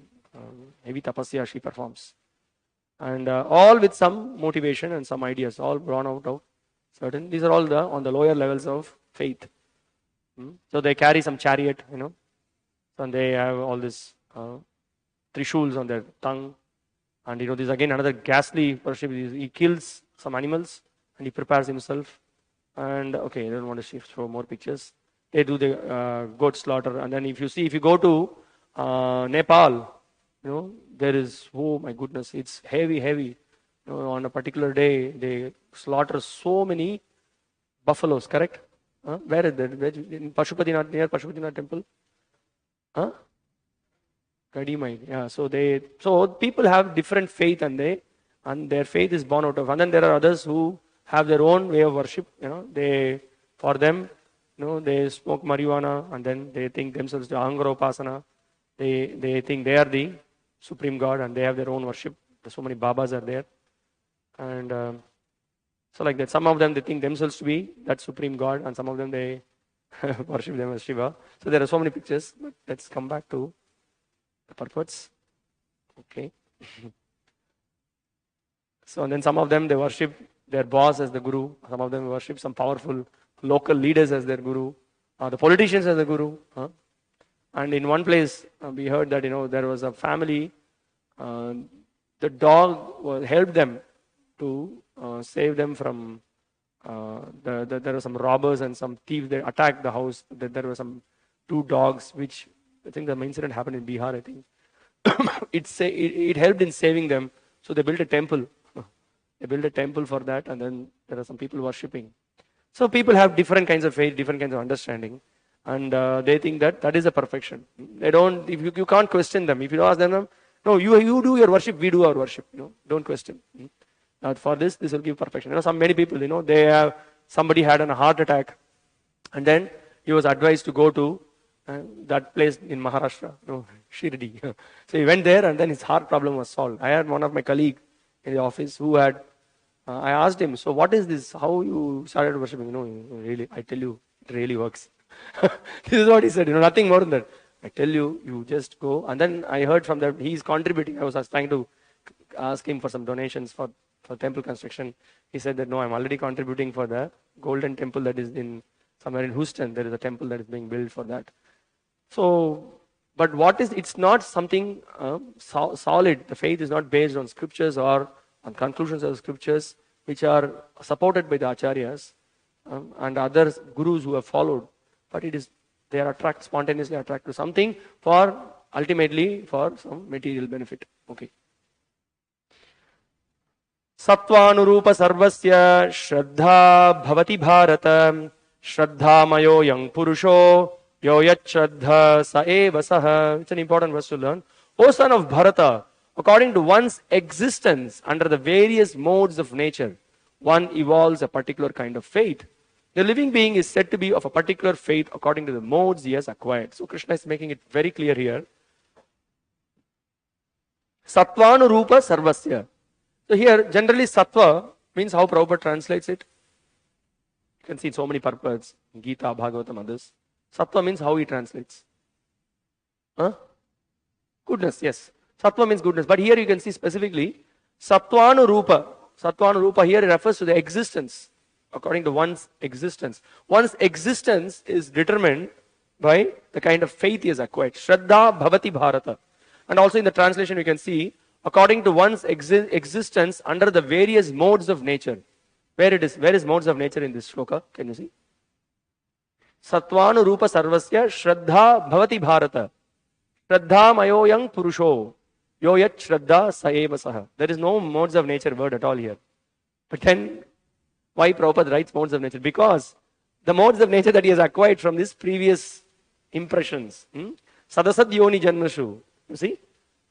tapasya she performs, and all with some motivation and some ideas, all born out of certain. These are all on the lower levels of faith. So they carry some chariot, and they have all this trishuls on their tongue, and this is again another ghastly worship. He kills some animals and he prepares himself. And okay, I don't want to show more pictures. They do the goat slaughter, and then if you go to Nepal, there is, oh my goodness, it's heavy. On a particular day, they slaughter so many buffaloes. Correct? Where is that? In Pashupatinath, near Pashupatinath temple. Kadimai. Yeah. So people have different faith, and their faith is born out of. And then there are others who have their own way of worship. For them, they smoke marijuana, and then they think themselves the Angaropasana. They think they are the supreme God, and they have their own worship. So many Babas are there, and so like that. Some of them they think themselves to be that supreme God, and some of them they worship them as Shiva. So there are so many pictures. But let's come back to the purports. Okay. So and then some of them they worship their boss as the guru. Some of them worship some powerful local leaders as their guru. The politicians as the guru. And in one place we heard that there was a family. The dog helped them to save them from. There were some robbers and some thieves. They attacked the house. There were some 2 dogs, which I think the incident happened in Bihar. I think it helped in saving them. So they built a temple. They built a temple for that, and then there are some people worshipping. So people have different kinds of faith, different kinds of understanding, and they think that is a perfection. They don't. If you can't question them. If you ask them, no, you do your worship, we do our worship. Don't question. For this will give perfection. Many people, somebody had a heart attack, and then he was advised to go to that place in Maharashtra, Shirdi. So he went there, and then his heart problem was solved. I had one of my colleagues in the office who had. I asked him, so what is this? How you started worshiping? Really, I tell you, it really works. This is what he said. Nothing more than that. I tell you, you just go. And then I heard from that he's contributing. I was trying to asked him for some donations for temple construction. He said that no, I'm already contributing for the golden temple that is in somewhere in Houston. There is a temple that is being built for that. So, but it's not something solid. The faith is not based on scriptures or on conclusions of the scriptures, which are supported by the acharyas and other gurus who have followed. But they are spontaneously attracted to something ultimately for some material benefit. Okay. Sattvanurupa sarvasya shraddha bhavati bharata shraddha mayo yang purusho yoyat shraddha sa eva saha. It's an important verse to learn. O son of Bharata, according to one's existence under the various modes of nature, one evolves a particular kind of faith. The living being is said to be of a particular faith according to the modes he has acquired. So Krishna is making it very clear here. Sattvanurupa sarvasya. So here, generally sattva means how Prabhupada translates it. You can see so many purports in Gita, Bhagavatam, others. Sattva means how he translates. Goodness, yes. Sattva means goodness. But here you can see specifically Sattvanurupa. Sattvanurupa here refers to the existence, according to one's existence. One's existence is determined by the kind of faith he has acquired. Shraddha bhavati bharata. And also in the translation you can see, according to one's existence under the various modes of nature. Where is modes of nature in this shloka? Can you see? Sattvanu rupa sarvasya shraddha bhavati bharata. Shraddha mayoyang purusho. Yoyat shraddha saeva saha. There is no modes of nature word at all here. But then, why Prabhupada writes modes of nature? Because the modes of nature that he has acquired from these previous impressions. Sadasad yoni janmashu. You see?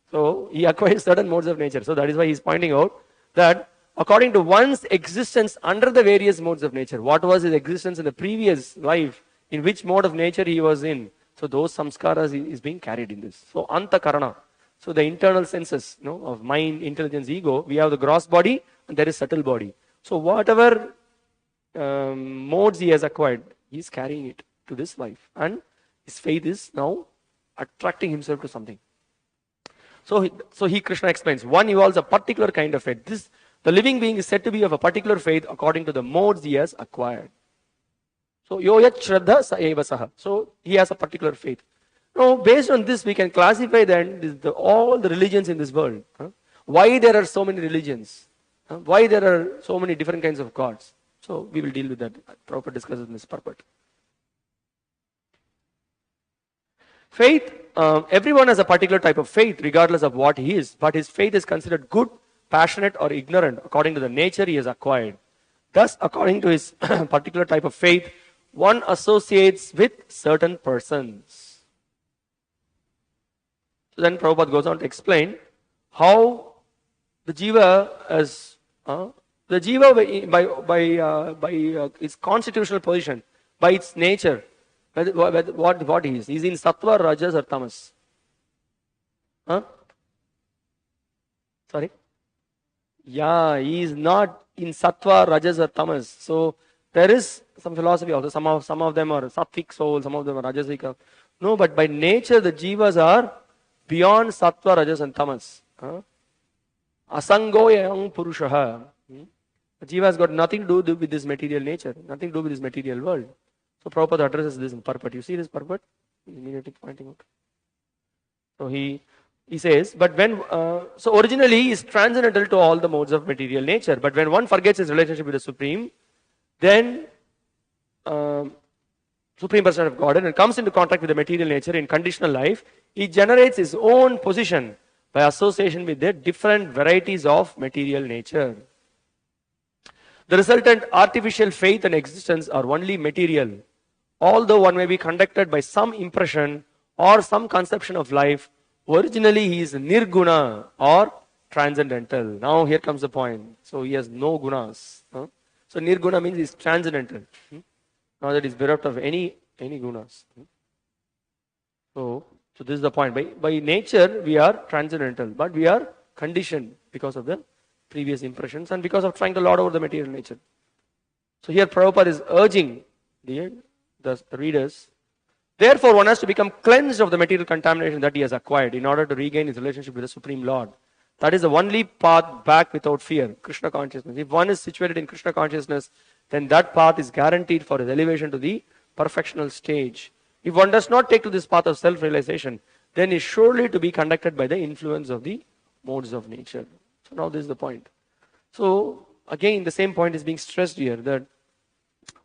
So, he acquires certain modes of nature. So, that is why he is pointing out that according to one's existence under the various modes of nature, what was his existence in the previous life, in which mode of nature he was in. So, those samskaras is being carried in this. So, antakarana. So, the internal senses of mind, intelligence, ego, we have the gross body and there is subtle body. So, whatever modes he has acquired, he is carrying it to this life. And his faith is now attracting himself to something. So Krishna explains, one evolves a particular kind of faith. The living being is said to be of a particular faith according to the modes he has acquired. So, yoyat shraddha sa eva saha. So, he has a particular faith. Now, based on this, we can classify then all the religions in this world. Why there are so many religions? Why there are so many different kinds of gods? So, we will deal with that. Prabhupada discusses in this purport. Faith, everyone has a particular type of faith regardless of what he is, but his faith is considered good, passionate or ignorant according to the nature he has acquired. Thus, according to his particular type of faith, one associates with certain persons. So then Prabhupada goes on to explain how the jiva is, by its constitutional position, by its nature, what he is. He is in sattva, rajas or tamas. Sorry? Yeah, he is not in sattva, rajas or tamas. So there is some philosophy also. Some of them are sattvic soul, some of them are rajasika. No, but by nature the jivas are beyond sattva, rajas and tamas. Asangoyam purushaha. The jiva has got nothing to do with this material nature, nothing to do with this material world. So Prabhupada addresses this in purport. You see this purport? He's immediately pointing out. So he says, but so originally he is transcendental to all the modes of material nature. But when one forgets his relationship with the Supreme, then Supreme Personality of Godhead, and comes into contact with the material nature in conditional life, he generates his own position by association with the different varieties of material nature. The resultant artificial faith and existence are only material. Although one may be conducted by some impression or some conception of life, originally he is nirguna or transcendental. Now here comes the point. So he has no gunas. So nirguna means he is transcendental. Now that he is bereft of any gunas. So this is the point. By nature we are transcendental, but we are conditioned because of the previous impressions and because of trying to lord over the material nature. So here Prabhupada is urging the readers, therefore one has to become cleansed of the material contamination that he has acquired in order to regain his relationship with the Supreme Lord. That is the only path back without fear, Krishna consciousness. If one is situated in Krishna consciousness, then that path is guaranteed for his elevation to the perfectional stage. If one does not take to this path of self-realization, then is surely to be conducted by the influence of the modes of nature. So now this is the point. So again, the same point is being stressed here, that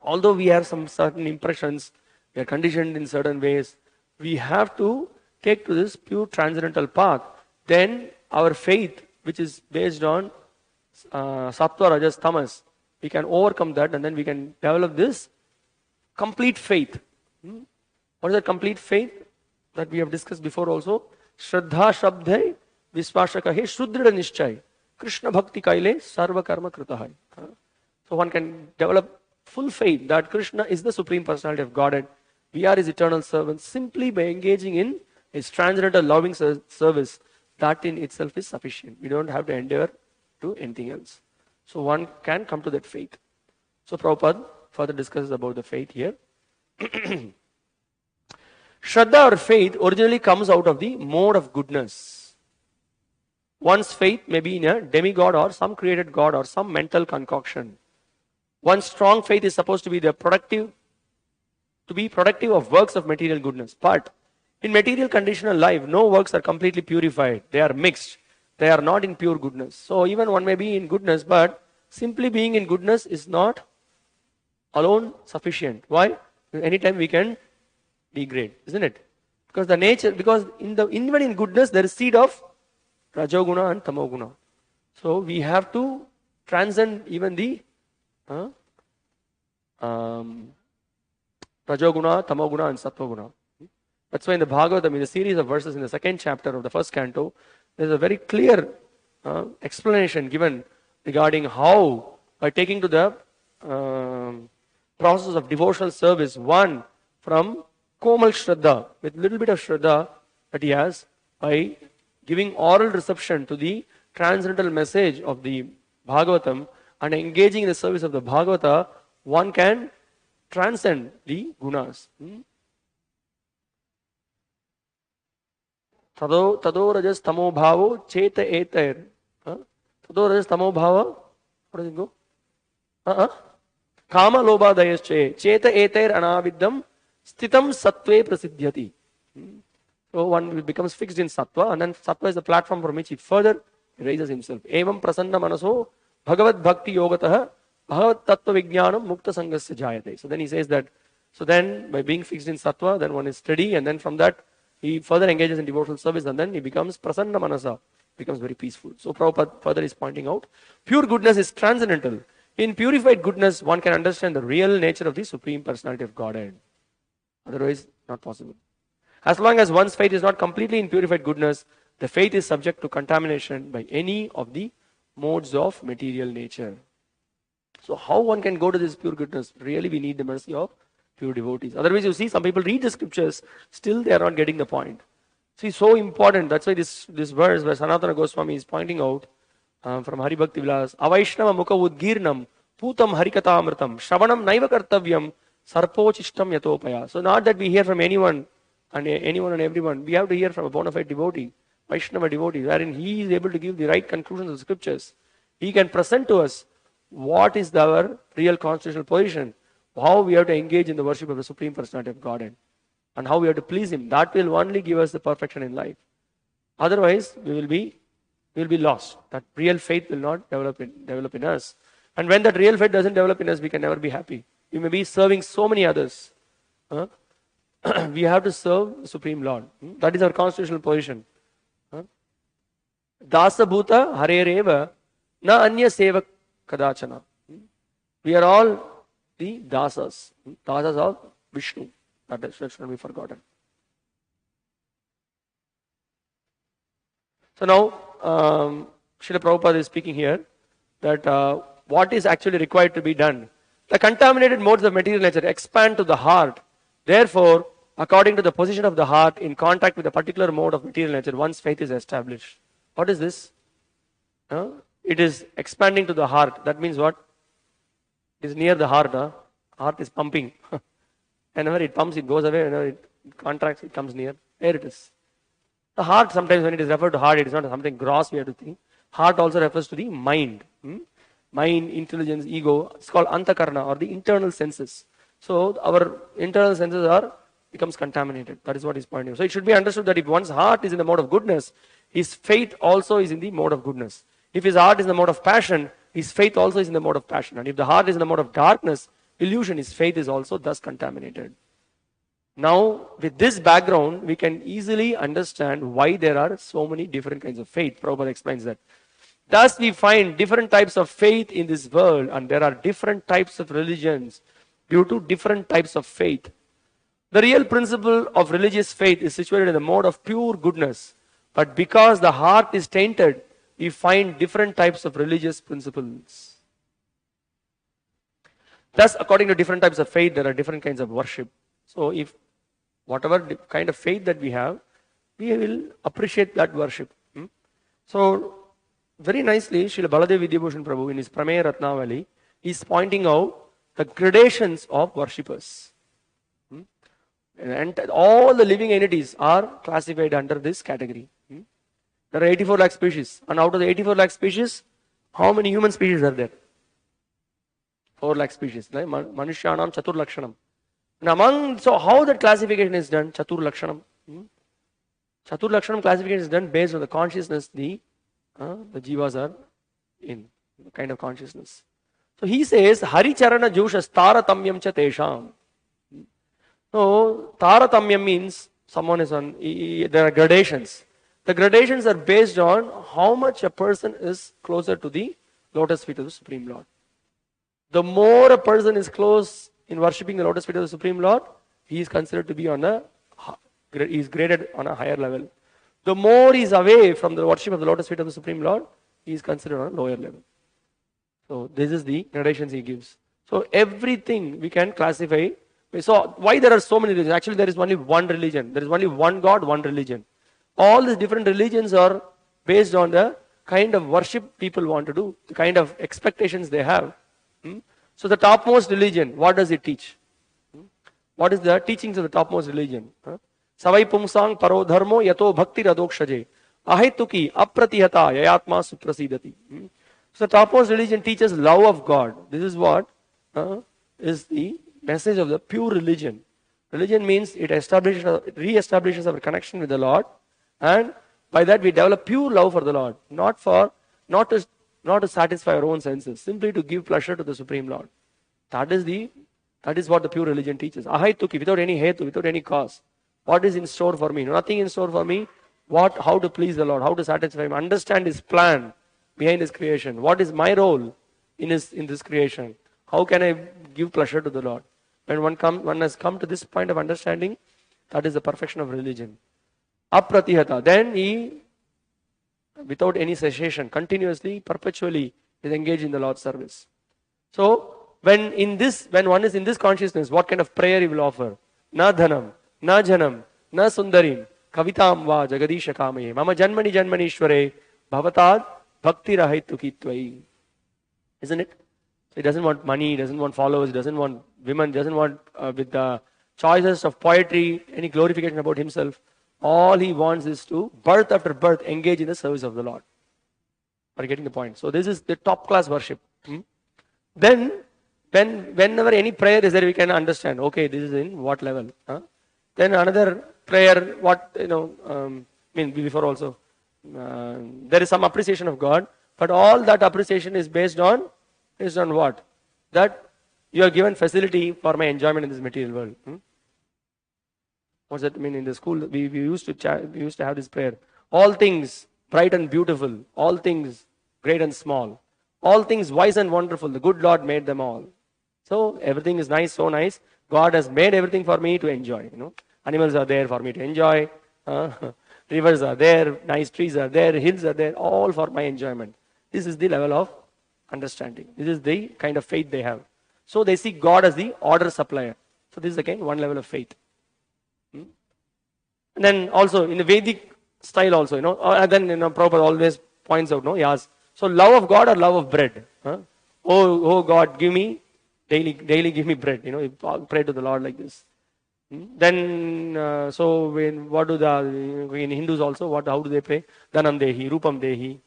although we have some certain impressions, we are conditioned in certain ways, we have to take to this pure transcendental path. Then our faith, which is based on sattva, rajas, tamas, we can overcome that, and then we can develop this complete faith. What is that complete faith? That we have discussed before also. Shraddha shabdhe visvashakahe shuddrida nischay Krishna bhakti kaile sarva karma kritahai. So one can develop full faith that Krishna is the Supreme Personality of Godhead. We are His eternal servants simply by engaging in His transcendental loving service. That in itself is sufficient. We don't have to endeavor to anything else. So one can come to that faith. So Prabhupada further discusses about the faith here. Shraddha or faith originally comes out of the mode of goodness. One's faith may be in a demigod or some created god or some mental concoction. One's strong faith is supposed to be productive of works of material goodness. But in material conditional life, no works are completely purified. They are mixed. They are not in pure goodness. So even one may be in goodness, but simply being in goodness is not alone sufficient. Why? Anytime we can degrade, isn't it? Because even in goodness there is seed of Rajoguna and Tamoguna. So we have to transcend even the Rajoguna, Tamoguna and Sattva-guna. That's why in the Bhagavad, in the series of verses in the second chapter of the first canto, there's a very clear explanation given regarding how, by taking to the process of devotional service, one from Komal Shraddha, with little bit of Shraddha that he has, by giving oral reception to the transcendental message of the Bhagavatam and engaging in the service of the Bhagavata, one can transcend the gunas. Tado rajas tamo bhavo cheta etair. Tado rajas tamo bhava. How does it go? Kama lobha dayasche cheta etair anaviddam stitam sattve prasidhyati. So one becomes fixed in sattva, and then sattva is the platform from which he further raises himself. Evam prasanna manaso bhagavad bhakti yogatah bhagavad tattva vijnanam mukta sangasya jayate. So then he says that, so then by being fixed in sattva, then one is steady, and then from that he further engages in devotional service, and then he becomes prasanna manasa, becomes very peaceful. So Prabhupada further is pointing out, pure goodness is transcendental. In purified goodness, one can understand the real nature of the Supreme Personality of Godhead. Otherwise, not possible. As long as one's faith is not completely in purified goodness, the faith is subject to contamination by any of the modes of material nature. So how one can go to this pure goodness? Really, we need the mercy of pure devotees. Otherwise, you see, some people read the scriptures, still they are not getting the point. See, so important. That's why this verse where Sanatana Goswami is pointing out from Hari Bhakti Vilas, Avaishnava Mukha Udgirnam Putam Harikata Amritam Shravanam Naiva Kartavyam Sarpochishtam Yatopaya. So not that we hear from anyone and everyone. We have to hear from a bona fide devotee, Vaishnava devotee, wherein he is able to give the right conclusions of the scriptures. He can present to us what is our real constitutional position, how we have to engage in the worship of the Supreme Personality of Godhead, and how we have to please Him. That will only give us the perfection in life. Otherwise, we will be lost. That real faith will not develop in us. And when that real faith doesn't develop in us, we can never be happy. We may be serving so many others. We have to serve the Supreme Lord. That is our constitutional position. Dasa bhuta harereva na anya seva kadachana. We are all the dasas. Dasas of Vishnu. That should be forgotten. So now, Srila Prabhupada is speaking here that what is actually required to be done. The contaminated modes of material nature expand to the heart. Therefore, according to the position of the heart in contact with a particular mode of material nature, one's faith is established. What is this? It is expanding to the heart. That means what? It is near the heart. Heart is pumping. Whenever it pumps, it goes away. Whenever it contracts, it comes near. There it is. The heart, sometimes when it is referred to heart, it is not something gross we have to think. Heart also refers to the mind. Mind, intelligence, ego. It's called antakarna, or the internal senses. So our internal senses becomes contaminated. That is what he's pointing out. So it should be understood that if one's heart is in the mode of goodness, his faith also is in the mode of goodness. If his heart is in the mode of passion, his faith also is in the mode of passion. And if the heart is in the mode of darkness, illusion, his faith is also thus contaminated. Now, with this background, we can easily understand why there are so many different kinds of faith. Prabhupada explains that. Thus, we find different types of faith in this world, and there are different types of religions due to different types of faith. The real principle of religious faith is situated in the mode of pure goodness. But because the heart is tainted, we find different types of religious principles. Thus, according to different types of faith, there are different kinds of worship. So, if whatever kind of faith that we have, we will appreciate that worship. So, very nicely, Srila Baladev Vidyabhushan Prabhu in his Prameya Ratnavali is pointing out the gradations of worshippers. And all the living entities are classified under this category. There are 84 lakh species. And out of the 84 lakh species, how many human species are there? 4 lakh species. Like Manushyanam Chatur Lakshanam. And so how that classification is done? Chatur Lakshanam. Chatur Lakshanam classification is done based on the consciousness the jivas are in. The kind of consciousness. So he says, Hari Charana Jushas Taratamyam Cha Tesham. So, Taratamyam means someone is on, there are gradations. The gradations are based on how much a person is closer to the lotus feet of the Supreme Lord. The more a person is close in worshipping the lotus feet of the Supreme Lord, he is considered to be he is graded on a higher level. The more he is away from the worship of the lotus feet of the Supreme Lord, he is considered on a lower level. So, this is the gradations he gives. So, everything we can classify. So, why there are so many religions? Actually, there is only one religion. There is only one God, one religion. All these different religions are based on the kind of worship people want to do, the kind of expectations they have. So, the topmost religion, what does it teach? What is the teachings of the topmost religion? Savai pumsang paro dharmo yato bhakti radokshaje ahetuki apratihata yayatma suprasidati. So, the topmost religion teaches love of God. This is what is the message of the pure religion. Religion means it re-establishes our connection with the Lord, and by that we develop pure love for the Lord, not to satisfy our own senses, simply to give pleasure to the Supreme Lord. That is what the pure religion teaches. Ahaituki, without any hetu, without any cause. What is in store for me? Nothing in store for me. How to please the Lord, how to satisfy Him, understand His plan behind His creation. What is my role in this creation? How can I give pleasure to the Lord? When one has come to this point of understanding, that is the perfection of religion. Apratihata, then he, without any cessation, continuously, perpetually, is engaged in the Lord's service. So, when one is in this consciousness, what kind of prayer he will offer? Na dhanam, na janam, na sundarim, kavitam va jagadisha kamaye, mama janmani janmanishware, bhavatad bhakti rahaitu tvai. Isn't it? He doesn't want money, he doesn't want followers, he doesn't want women, doesn't want with the choices of poetry, any glorification about himself. All he wants is to, birth after birth, engage in the service of the Lord. Are you getting the point? So this is the top class worship. Then, whenever any prayer is there, we can understand, okay, this is in what level. Then another prayer, before also, there is some appreciation of God, but all that appreciation is based on what? That you are given facility for my enjoyment in this material world. What's that mean? In the school, we used to have this prayer. All things bright and beautiful, all things great and small, all things wise and wonderful, the good Lord made them all. So everything is nice, so nice. God has made everything for me to enjoy. Animals are there for me to enjoy. Rivers are there, nice trees are there, hills are there, all for my enjoyment. This is the level of understanding. This is the kind of faith they have. So they see God as the order supplier. So this is again one level of faith. And then also in the Vedic style also, and then Prabhupada always points out, he asks, so love of God or love of bread? Oh God, give me daily give me bread. You pray to the Lord like this. Then what do in Hindus also? How do they pray? Dhanam dehi, rupam dehi.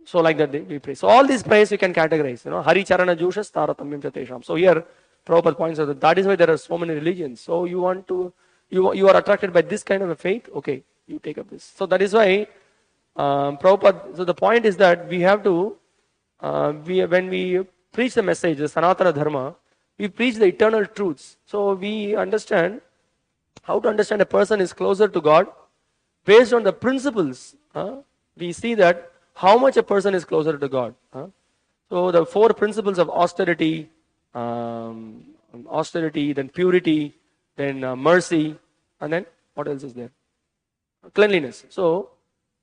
So like that we pray. So all these prayers you can categorize. Hari Charana Jushas Taratamyam Chatesham. So here Prabhupada points out that is why there are so many religions. So you are attracted by this kind of a faith. Okay, you take up this. So that is why Prabhupada. So the point is that we have to when we preach the message, the Sanatana Dharma, we preach the eternal truths. So we understand how to understand a person is closer to God based on the principles. We see that how much a person is closer to God. So the 4 principles of austerity, then purity, then mercy, and then what else is there? Cleanliness. So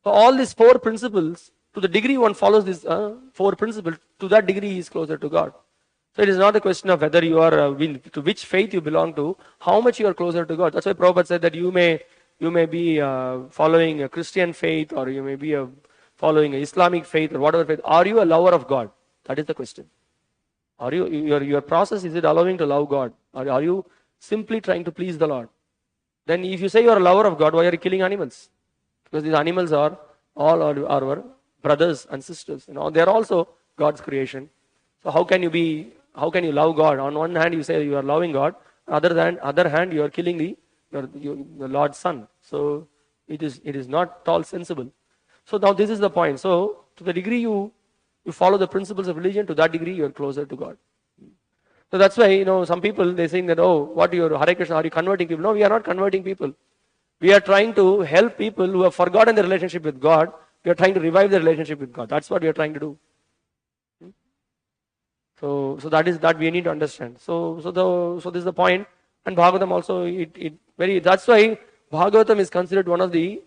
all these 4 principles, to the degree one follows these 4 principles, to that degree he is closer to God. So it is not a question of whether you are to which faith you belong to, how much you are closer to God. That's why Prabhupada said that you may be following a Christian faith, or you may be following an Islamic faith, or whatever faith. Are you a lover of God? That is the question. Are you your process, is it allowing to love God, or are you simply trying to please the Lord? Then if you say you are a lover of God, why are you killing animals? Because these animals are all our brothers and sisters. They are also God's creation. So how can you love God? On one hand you say you are loving God, other hand you are killing the Lord's son. So it is not at all sensible. So now this is the point. So to the degree you follow the principles of religion, to that degree you are closer to God. So that's why some people, they saying that, oh, what you're Hare Krishna, are you converting people? No, we are not converting people. We are trying to help people who have forgotten their relationship with God. We are trying to revive their relationship with God. That's what we are trying to do. So that we need to understand. So this is the point. And Bhagavatam also, that's why Bhagavatam is considered one of the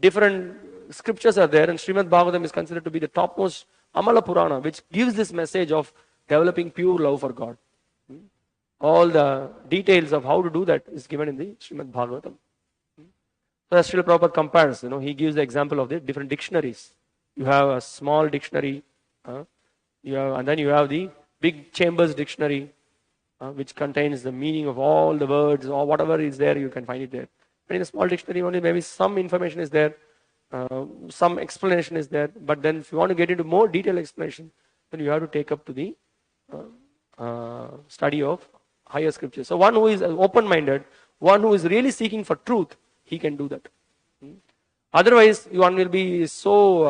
different scriptures are there, and Srimad Bhagavatam is considered to be the topmost Amala Purana, which gives this message of developing pure love for God. All the details of how to do that is given in the Srimad Bhagavatam. So as Srila Prabhupada compares, he gives the example of the different dictionaries. You have a small dictionary, and then you have the big Chambers dictionary, which contains the meaning of all the words, or whatever is there, you can find it there. But in a small dictionary only, maybe some information is there, some explanation is there. But then if you want to get into more detailed explanation, then you have to take up to the study of higher scriptures. So one who is open-minded, one who is really seeking for truth, he can do that. Otherwise, one will be so,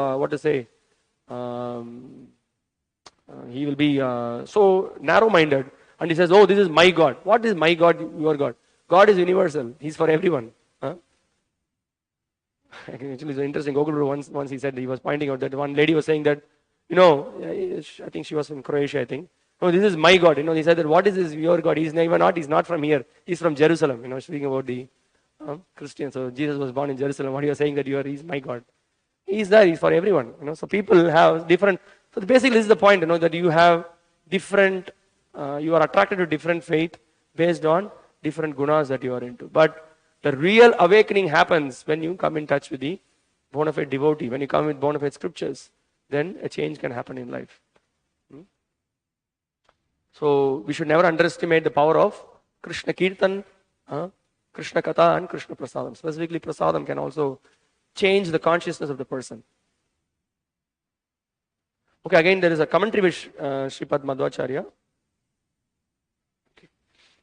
he will be so narrow-minded, and he says, oh, this is my God. What is my God, your God? God is universal. He's for everyone. Actually, it's interesting. Gokul once he said, he was pointing out that one lady was saying that, I think she was from Croatia, I think. Oh, this is my God. He said that, what is this your God? He's not from here. He's from Jerusalem. Speaking about the Christians. So Jesus was born in Jerusalem. What you are saying that he's my God. He's there. He's for everyone. So people have different. So basically, this is the point. That you have different. You are attracted to different faith based on different gunas that you are into. But the real awakening happens when you come in touch with the bona fide devotee. When you come with bona fide scriptures, then a change can happen in life. So we should never underestimate the power of Krishna Kirtan, Krishna Katha, and Krishna Prasadam. Specifically, Prasadam can also change the consciousness of the person. Okay, again there is a commentary with Sripad Madhvacharya.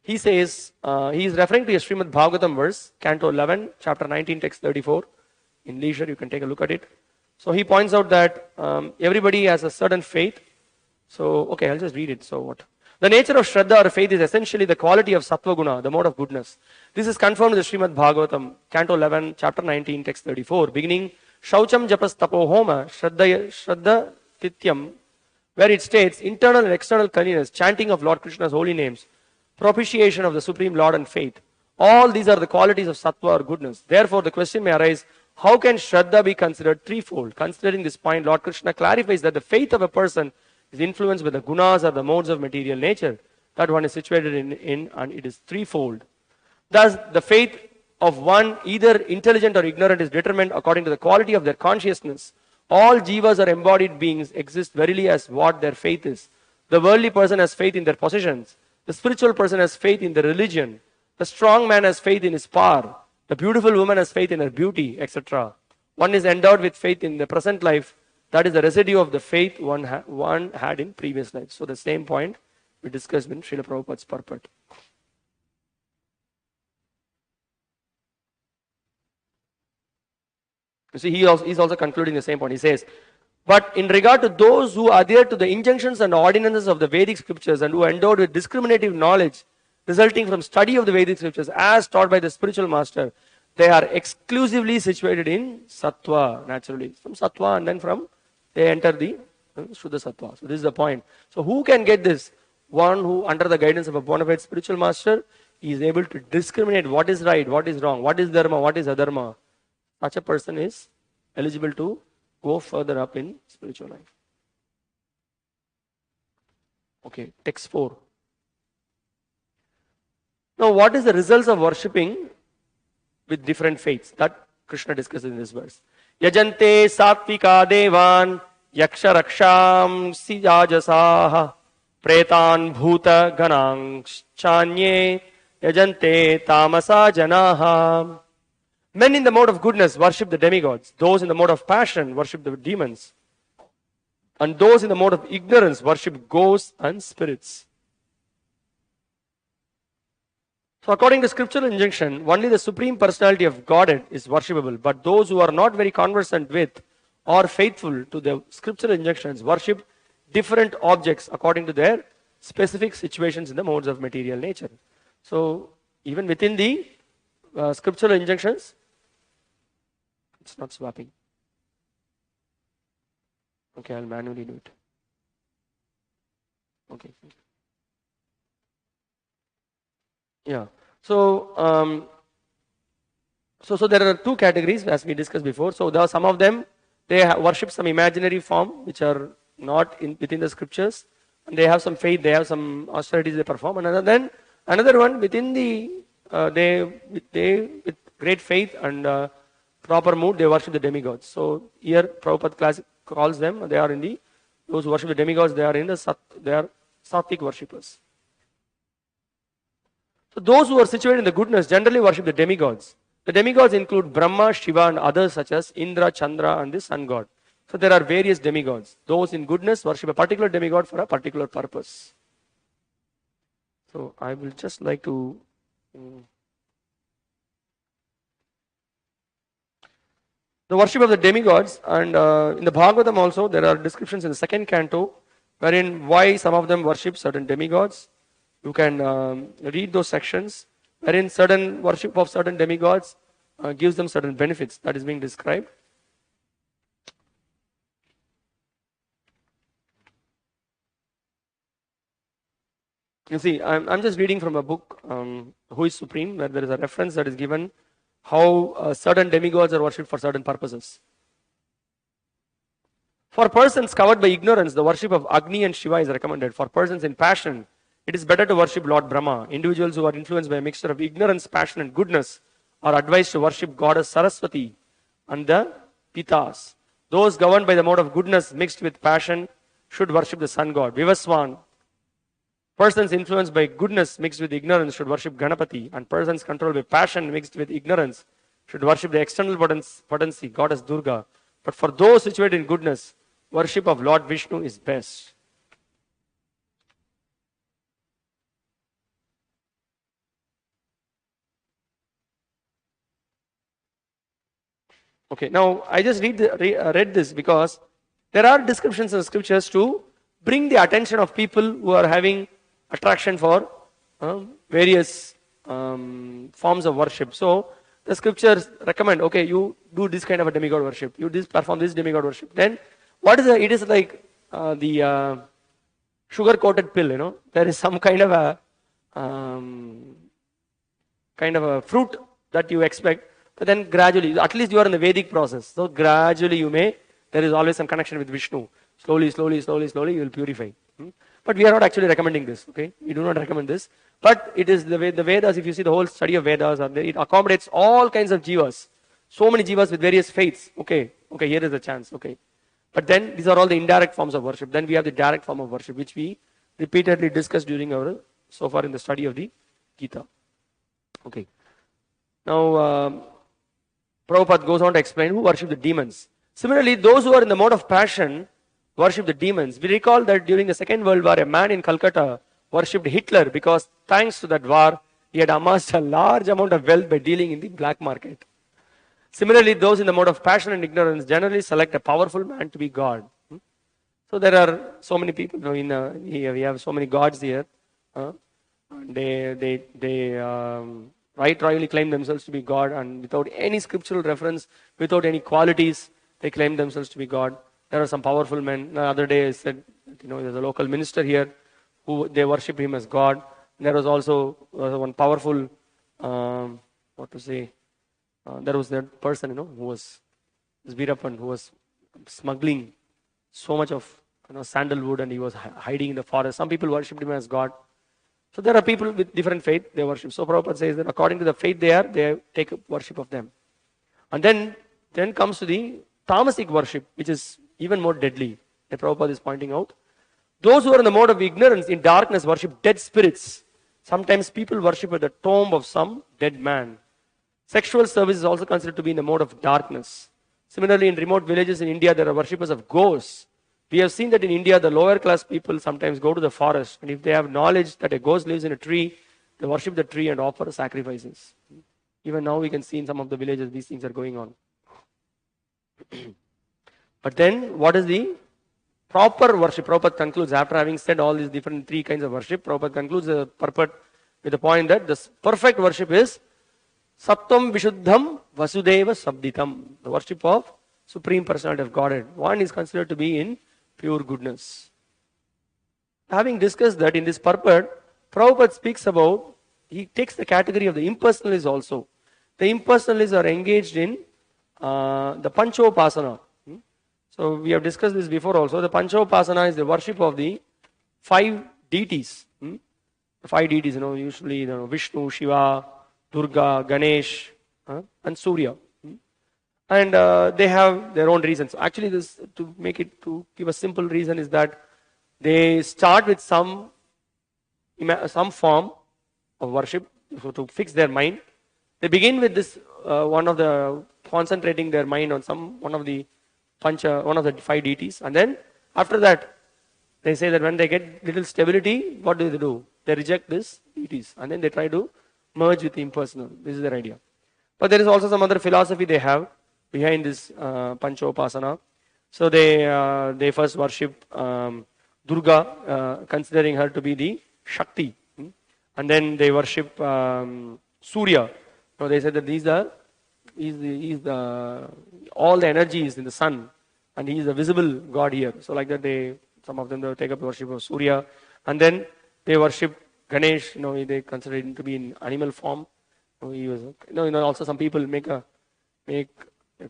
He says, he is referring to a Srimad Bhagavatam verse, Canto 11, chapter 19, text 34. In leisure, you can take a look at it. So he points out that everybody has a certain faith. So, okay, I'll just read it. So what? The nature of Shraddha or faith is essentially the quality of Sattva Guna, the mode of goodness. This is confirmed in the Srimad Bhagavatam, Canto 11, chapter 19, text 34, beginning, Shaucham Japas Tapo Homa, Shraddha Tityam, where it states, internal and external cleanliness, chanting of Lord Krishna's holy names, propitiation of the Supreme Lord and faith. All these are the qualities of Sattva or goodness. Therefore, the question may arise, how can Shraddha be considered threefold? Considering this point, Lord Krishna clarifies that the faith of a person is influenced by the gunas or the modes of material nature that one is situated in, and it is threefold. Thus, the faith of one, either intelligent or ignorant, is determined according to the quality of their consciousness. All jivas or embodied beings exist verily as what their faith is. The worldly person has faith in their possessions. The spiritual person has faith in their religion. The strong man has faith in his power. The beautiful woman has faith in her beauty, etc. one is endowed with faith in the present life. That is the residue of the faith one had in previous life. So the same point we discussed in Srila Prabhupada's purport. You see, he's also concluding the same point. He says, but in regard to those who adhere to the injunctions and ordinances of the Vedic scriptures and who are endowed with discriminative knowledge resulting from study of the Vedic scriptures as taught by the spiritual master, they are exclusively situated in Sattva, naturally. From Sattva and then they enter the Shuddha Sattva. So this is the point. So who can get this? One who, under the guidance of a bona fide spiritual master, is able to discriminate what is right, what is wrong, what is dharma, what is adharma. Such a person is eligible to go further up in spiritual life. Okay, text 4. Now, what is the results of worshipping with different faiths? That Krishna discusses in this verse. Yajante sattvika devan yaksha raksham sijajasaha pretan bhuta ganang chanye yajante tamasa janaha. Men in the mode of goodness worship the demigods. Those in the mode of passion worship the demons. And those in the mode of ignorance worship ghosts and spirits. So according to scriptural injunction, only the Supreme Personality of Godhead is worshipable. But those who are not very conversant with or faithful to the scriptural injunctions worship different objects according to their specific situations in the modes of material nature. So even within the scriptural injunctions, it's not swapping. Okay, I'll manually do it. Okay. Yeah. So, so there are two categories as we discussed before. So there are some of them, they worship some imaginary form which are not within the scriptures. And they have some faith, they have some austerities they perform. And then another one within the, they with great faith and proper mood, they worship the demigods. So here Prabhupada calls them, they are in the, those who worship the demigods, they are in the, they are Sattvic worshippers. So those who are situated in the goodness generally worship the demigods. The demigods include Brahma, Shiva and others such as Indra, Chandra and the sun god. So there are various demigods. Those in goodness worship a particular demigod for a particular purpose. So I will just like to the worship of the demigods, and in the Bhagavatam also there are descriptions in the second canto wherein why some of them worship certain demigods. You can read those sections wherein certain worship of certain demigods gives them certain benefits. That is being described. You see, I'm just reading from a book, Who is Supreme, where there is a reference that is given how certain demigods are worshipped for certain purposes. For persons covered by ignorance, the worship of Agni and Shiva is recommended. For persons in passion, it is better to worship Lord Brahma. Individuals who are influenced by a mixture of ignorance, passion and goodness are advised to worship Goddess Saraswati and the Pitas. Those governed by the mode of goodness mixed with passion should worship the sun god, Vivaswan. Persons influenced by goodness mixed with ignorance should worship Ganapati, and persons controlled by passion mixed with ignorance should worship the external potency, Goddess Durga. But for those situated in goodness, worship of Lord Vishnu is best. Okay, now I just read this because there are descriptions in the scriptures to bring the attention of people who are having attraction for various forms of worship. So the scriptures recommend, okay, you do this kind of a demigod worship, you perform this demigod worship. Then what is it is like the sugar coated pill, you know, there is some kind of a fruit that you expect, but then gradually, at least you are in the Vedic process, so gradually there is always some connection with Vishnu. Slowly you will purify. But we are not actually recommending this, okay? We do not recommend this. But it is the Vedas, if you see the whole study of Vedas, it accommodates all kinds of jivas. So many jivas with various faiths. Okay, here is a chance, okay. But then these are all the indirect forms of worship. Then we have the direct form of worship, which we repeatedly discussed during so far in the study of the Gita. Okay. Now, Prabhupada goes on to explain who worship the demons. Similarly, those who are in the mode of passion worship the demons. We recall that during the Second World War, a man in Calcutta worshipped Hitler because thanks to that war, he had amassed a large amount of wealth by dealing in the black market. Similarly, those in the mode of passion and ignorance generally select a powerful man to be God. So there are so many people, we have so many gods here. They right royally claim themselves to be God, and without any scriptural reference, without any qualities, they claim themselves to be God. There are some powerful men. The other day I said, there's a local minister here who they worship him as God. There was also one powerful, there was that person, who was this Veerappan, who was smuggling so much of sandalwood, and he was hiding in the forest. Some people worshipped him as God. So there are people with different faith, they worship. So Prabhupada says that according to the faith they take worship of them. And then comes to the tamasic worship, which is even more deadly, that Prabhupada is pointing out. Those who are in the mode of ignorance, in darkness, worship dead spirits. Sometimes people worship at the tomb of some dead man. Sexual service is also considered to be in the mode of darkness. Similarly, in remote villages in India, there are worshippers of ghosts. We have seen that in India, the lower class people sometimes go to the forest, and if they have knowledge that a ghost lives in a tree, they worship the tree and offer sacrifices. Even now we can see in some of the villages these things are going on. But then, what is the proper worship? Prabhupada concludes, after having said all these different three kinds of worship, Prabhupada concludes the purport with the point that the perfect worship is Sattvam Vishuddham Vasudeva Sabditam, the worship of Supreme Personality of Godhead. One is considered to be in pure goodness. Having discussed that in this purport, Prabhupada speaks about, he takes the category of the impersonalists also. The impersonalists are engaged in the Panchopasana. So we have discussed this before also. The Panchopasana is the worship of the 5 deities. The 5 deities, usually Vishnu, Shiva, Durga, Ganesh, and Surya. And they have their own reasons. Actually, this to give a simple reason is that they start with some form of worship, so to fix their mind. They begin with this concentrating their mind on one of the 5 deities, and then after that, they say that when they get little stability, what do? They reject these deities, and then they try to merge with the impersonal. This is their idea. But there is also some other philosophy they have behind this Panchopasana. So they first worship Durga, considering her to be the Shakti. And then they worship Surya. So they said that all the energy is in the sun, and he is a visible God here. So like that, some of them they take up the worship of Surya, and then they worship Ganesh. They consider him to be in animal form. He was, also some people make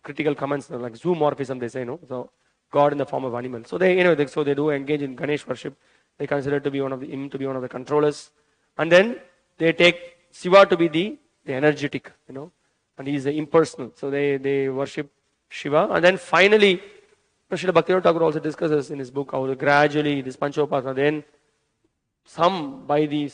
critical comments like zoomorphism. They say so God in the form of animal. So they do engage in Ganesh worship. They consider to be one of the controllers, and then they take Shiva to be the energetic, and he is the impersonal. So they worship Shiva, and then finally, Srila Bhakti Thakur also discusses in his book how gradually this Panchopasana, then somehow by the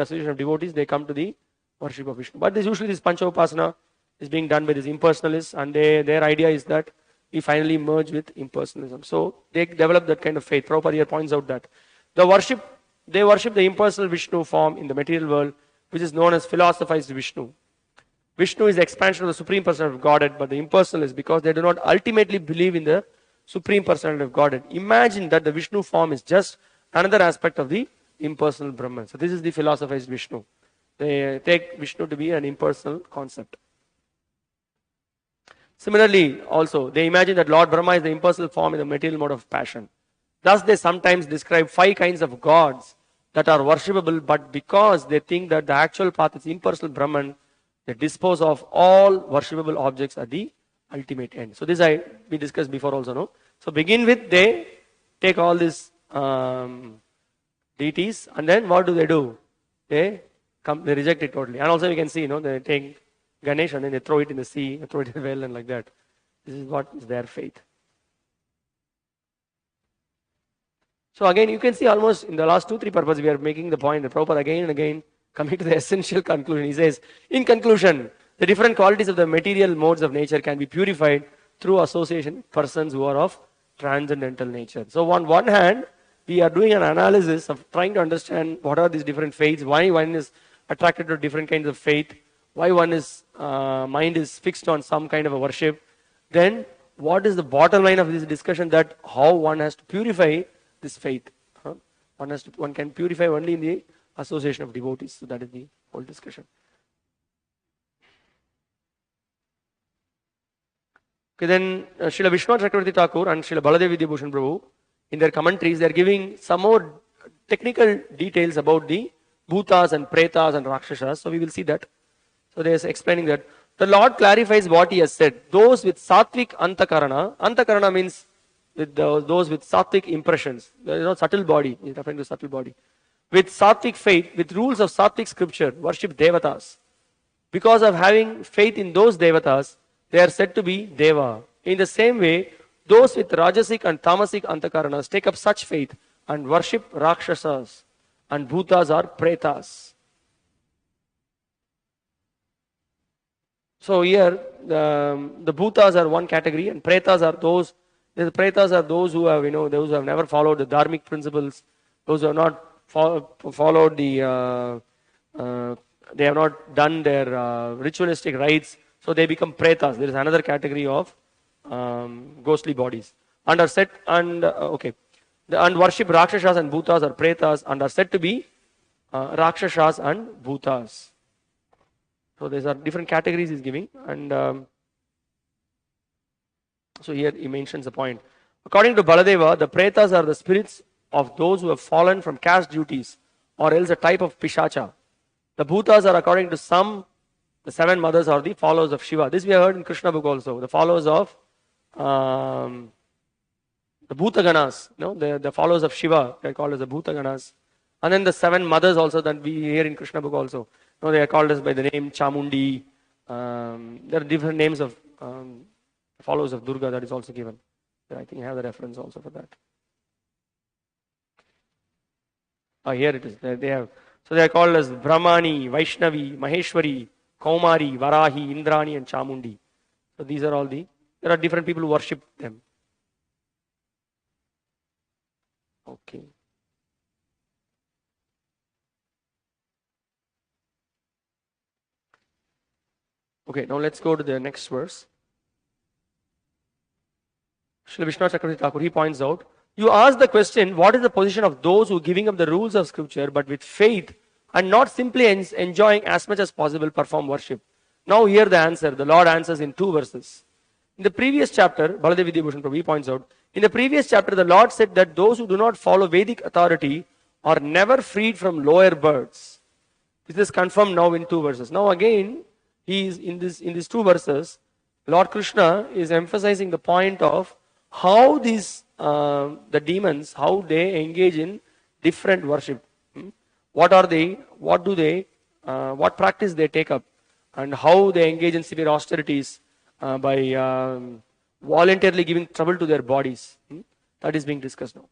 association of devotees, they come to the worship of Vishnu. But usually this Panchopasana is being done by these impersonalists, and their idea is that we finally merge with impersonalism. So they develop that kind of faith. Prabhupada here points out that they worship the impersonal Vishnu form in the material world, which is known as philosophized Vishnu. Vishnu is the expansion of the Supreme Personality of Godhead, but the impersonalists, because they do not ultimately believe in the Supreme Personality of Godhead, imagine that the Vishnu form is just another aspect of the impersonal Brahman. So this is the philosophized Vishnu. They take Vishnu to be an impersonal concept. Similarly, also, they imagine that Lord Brahma is the impersonal form in the material mode of passion. Thus, they sometimes describe 5 kinds of gods that are worshipable, but because they think that the actual path is impersonal Brahman, they dispose of all worshipable objects at the ultimate end. So this we discussed before also, no? So begin with, they take all these deities, and then what do? They reject it totally. And also we can see, they take Ganesh and then they throw it in the sea, throw it in the well, and like that. This is what is their faith. So again, you can see almost in the last 2-3 purposes, we are making the point that Prabhupada again and again coming to the essential conclusion. He says, in conclusion, the different qualities of the material modes of nature can be purified through association with persons who are of transcendental nature. So on one hand, we are doing an analysis of trying to understand what are these different faiths, why one is attracted to different kinds of faith, why one is mind is fixed on some kind of a worship. Then what is the bottom line of this discussion, that how one has to purify this faith. One can purify only in the association of devotees. So that is the whole discussion. Okay, then Srila Vishwanath Chakravarti Thakur and Srila Baladev Vidyabhushan Prabhu, in their commentaries, they are giving some more technical details about the bhutas and pretas and rakshasas. So we will see that. So they are explaining that the Lord clarifies what he has said. Those with sattvic antakarana means with those with sattvic impressions. There is no subtle body. He is referring to subtle body. With sattvic faith, with rules of sattvic scripture, worship devatas. Because of having faith in those devatas, they are said to be deva. In the same way, those with rajasic and tamasic antakaranas take up such faith and worship rakshasas, and bhutas are pretas. So here, the bhutas are one category, and pretas are those. The pretas are those who have, those who have never followed the dharmic principles, those who have not followed the, they have not done their ritualistic rites, so they become pretas. There is another category of ghostly bodies, and are said and worship rakshasas and bhutas are pretas, and are said to be rakshasas and bhutas. So these are different categories he's giving, and so here he mentions the point. According to Baladeva, the pretas are the spirits of those who have fallen from caste duties, or else a type of pishacha. The bhutas are, according to some, the seven mothers are the followers of Shiva. This we have heard in Krishna book also. The followers of the bhutaganas, the followers of Shiva, they are called as the bhutaganas. And then the seven mothers also that we hear in Krishna book also. They are called as by the name Chamundi. There are different names of followers of Durga that is also given. I think I have the reference also for that. Here it is. They have. So they are called as Brahmani, Vaishnavi, Maheshwari, Kaumari, Varahi, Indrani, and Chamundi. So these are all there are different people who worship them. Okay. Okay, now let's go to the next verse. Srila Vishwanath Chakravarti Thakur, he points out, you ask the question, what is the position of those who giving up the rules of scripture but with faith and not simply enjoying as much as possible perform worship? Now here the answer, the Lord answers in 2 verses. In the previous chapter, Baladev Vidyabhushan Prabhu points out, in the previous chapter the Lord said that those who do not follow Vedic authority are never freed from lower births. This is confirmed now in 2 verses. Now again, he is in these 2 verses, Lord Krishna is emphasizing the point of how these the demons, how they engage in different worship. What are they? What do they? What practice they take up, and how they engage in severe austerities by voluntarily giving trouble to their bodies. That is being discussed now.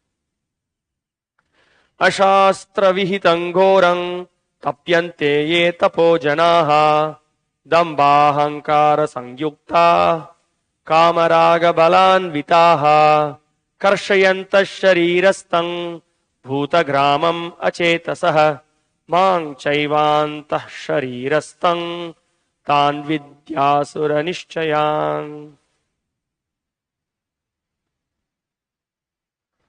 Ashastra vihitam ghoram tapyante ye tapo janaha dambhahankara sangyukta kamaraga balan vitaha karshayantas sharirastam bhutagramam acetasah mang chaivantah sharirastam tan vidyasura nishchayan.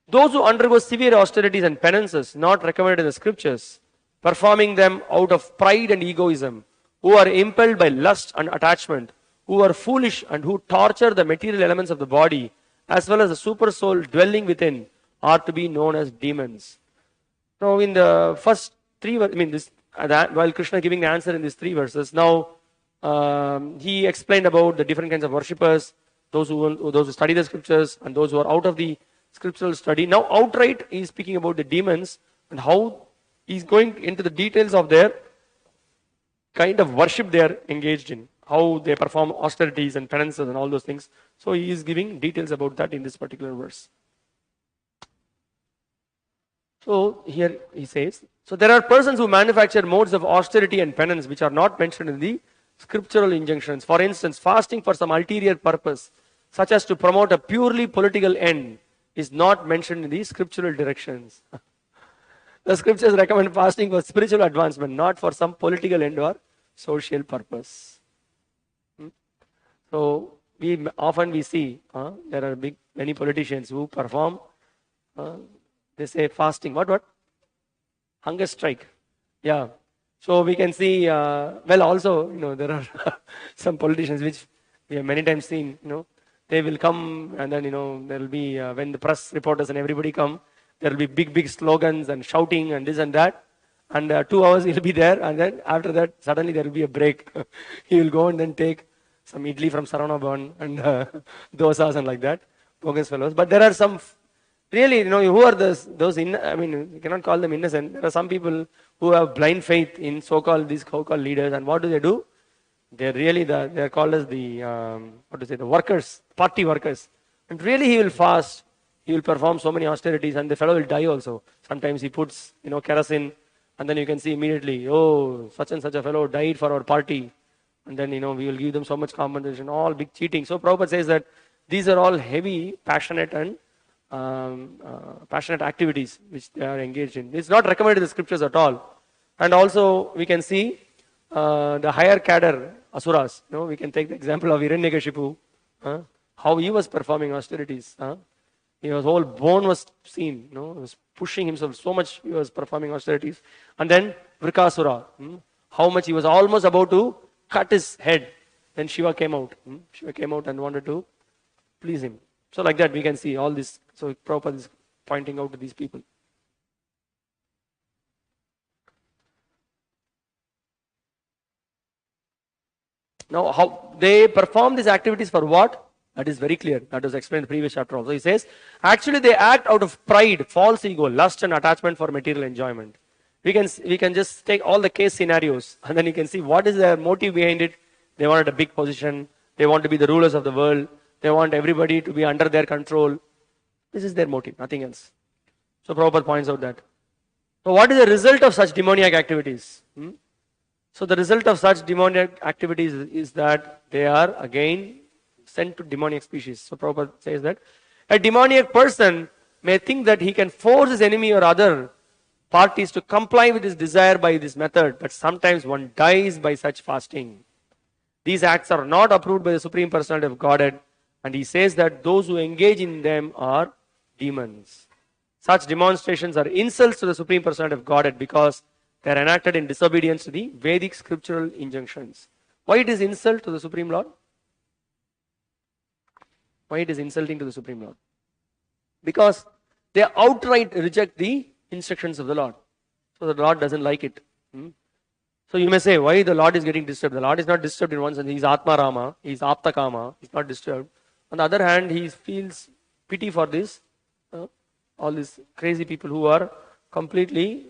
Those who undergo severe austerities and penances not recommended in the scriptures, performing them out of pride and egoism, who are impelled by lust and attachment, who are foolish and who torture the material elements of the body, as well as the super soul dwelling within, are to be known as demons. Now in the first 3 verses, while Krishna giving the answer in these 3 verses, now he explained about the different kinds of worshippers, those who study the scriptures and those who are out of the scriptural study. Now outright he is speaking about the demons and how he is going into the details of their kind of worship they are engaged in, how they perform austerities and penances and all those things. So he is giving details about that in this particular verse. So here he says, so there are persons who manufacture modes of austerity and penance which are not mentioned in the scriptural injunctions. For instance, fasting for some ulterior purpose, such as to promote a purely political end, is not mentioned in the scriptural directions. The scriptures recommend fasting for spiritual advancement, not for some political end or social purpose. So we see there are many politicians who perform. They say fasting. What? Hunger strike. Yeah. So we can see. Also, there are some politicians which we have many times seen. They will come, and then there will be when the press reporters and everybody come, there will be big slogans and shouting and this and that. And 2 hours he'll be there, and then after that suddenly there will be a break. He will go and then take some idli from Sarana Bhavan and dosas and like that, bogus fellows. But there are some really, who are those you cannot call them innocent. There are some people who have blind faith in these so-called leaders, and what do? They're really they're called as the the workers, party workers. And really he will fast, he will perform so many austerities, and the fellow will die also. Sometimes he puts kerosene, and then you can see immediately, oh, such and such a fellow died for our party. And then, we will give them so much compensation, all big cheating. So Prabhupada says that these are all heavy, passionate and passionate activities which they are engaged in. It's not recommended in the scriptures at all. And also we can see the higher cadre asuras. We can take the example of Hiranyakashipu, how he was performing austerities. His whole bone was seen. He was pushing himself so much. He was performing austerities. And then Vrikasura, how much he was almost about to cut his head. Then Shiva came out. Shiva came out and wanted to please him. So like that we can see all this. So Prabhupada is pointing out to these people. Now how they perform these activities for what? That is very clear. That was explained in the previous chapter also. He says, actually they act out of pride, false ego, lust and attachment for material enjoyment. We can just take all the case scenarios, and then you can see what is their motive behind it. They wanted a big position. They want to be the rulers of the world. They want everybody to be under their control. This is their motive, nothing else. So Prabhupada points out that. So what is the result of such demoniac activities? So the result of such demoniac activities is that they are again sent to demoniac species. So Prabhupada says that a demoniac person may think that he can force his enemy or other parties to comply with his desire by this method, but sometimes one dies by such fasting. These acts are not approved by the Supreme Personality of Godhead, and he says that those who engage in them are demons. Such demonstrations are insults to the Supreme Personality of Godhead because they are enacted in disobedience to the Vedic scriptural injunctions. Why it is insult to the Supreme Lord? Why it is insulting to the Supreme Lord? Because they outright reject the instructions of the Lord. So the Lord doesn't like it. So you may say, why the Lord is getting disturbed? The Lord is not disturbed in one sense. He is Atma Rama, he is Apta Kama, he is not disturbed. On the other hand, he feels pity for this, all these crazy people who are completely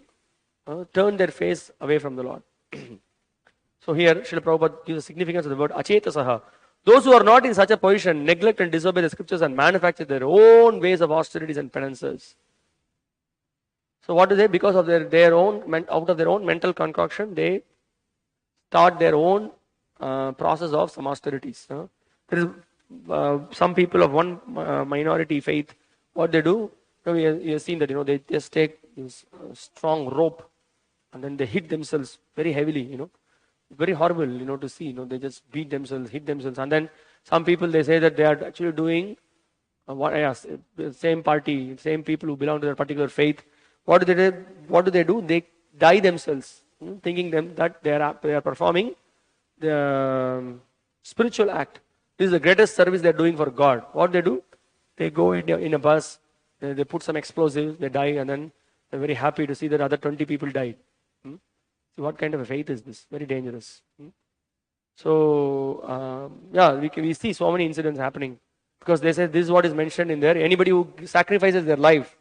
turned their face away from the Lord. So here, Srila Prabhupada gives the significance of the word achetasaha. Those who are not in such a position neglect and disobey the scriptures and manufacture their own ways of austerities and penances. So what do they? Because of their own, out of their own mental concoction, they start their own process of some austerities. There is some people of one minority faith. What they do? You have seen that they just take this strong rope and then they hit themselves very heavily. Very horrible. To see. They just beat themselves, hit themselves, and then some people they say that they are actually doing the same party, same people who belong to that particular faith. What do they do? They die themselves, thinking that they are performing the spiritual act. This is the greatest service they are doing for God. What they do? They go in a bus, they put some explosives, they die, and then they're very happy to see that other 20 people died. So what kind of a faith is this? Very dangerous. So we see so many incidents happening because they say this is what is mentioned in there. Anybody who sacrifices their life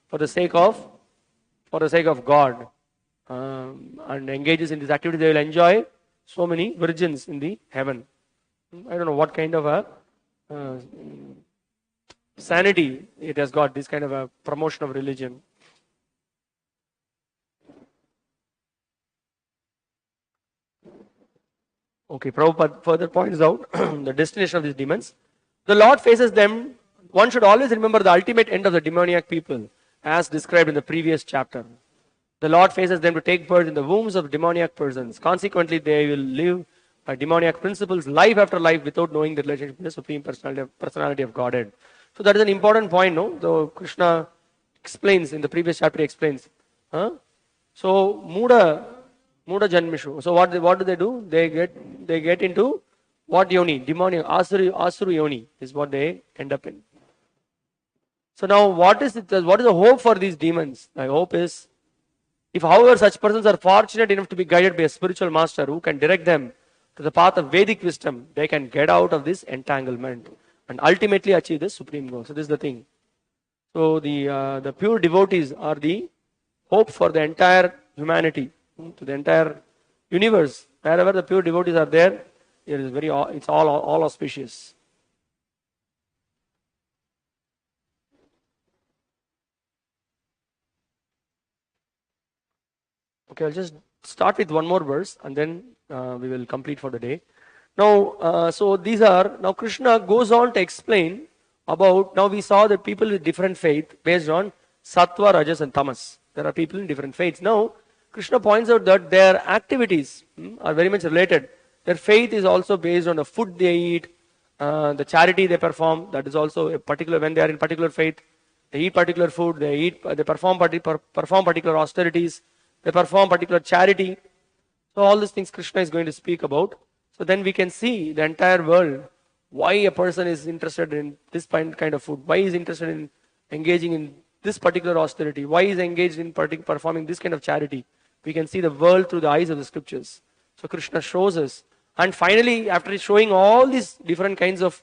for the sake of God and engages in this activity, they will enjoy so many virgins in the heaven. I don't know what kind of a sanity it has got, this kind of a promotion of religion. Okay, Prabhupada further points out the destination of these demons. The Lord faces them. One should always remember the ultimate end of the demoniac people, as described in the previous chapter. The Lord faces them to take birth in the wombs of demoniac persons. Consequently, they will live by demoniac principles life after life without knowing the relationship with the Supreme Personality of Godhead. So that is an important point, no? Though Krishna explains in the previous chapter, he explains. Huh? So Muda Janmishu. So what do? They get into what yoni? Demoniac Asuru yoni is what they end up in. So now what is the hope for these demons? My hope is, if however such persons are fortunate enough to be guided by a spiritual master who can direct them to the path of Vedic wisdom, they can get out of this entanglement and ultimately achieve the supreme goal. So this is the thing. So the pure devotees are the hope for the entire humanity, to the entire universe. Wherever the pure devotees are there, it's all auspicious. Okay, I'll just start with one more verse and then we will complete for the day. Now, so now Krishna goes on to explain about, now we saw that people with different faith based on Sattva, Rajas and Tamas. There are people in different faiths. Now, Krishna points out that their activities are very much related. Their faith is also based on the food they eat, the charity they perform. That is also a particular, when they are in particular faith, they eat particular food, they perform particular austerities, they perform particular charity. So all these things Krishna is going to speak about. So then we can see the entire world, why a person is interested in this kind of food, why he is interested in engaging in this particular austerity, why he is engaged in performing this kind of charity. We can see the world through the eyes of the scriptures. So Krishna shows us. And finally, after showing all these different kinds of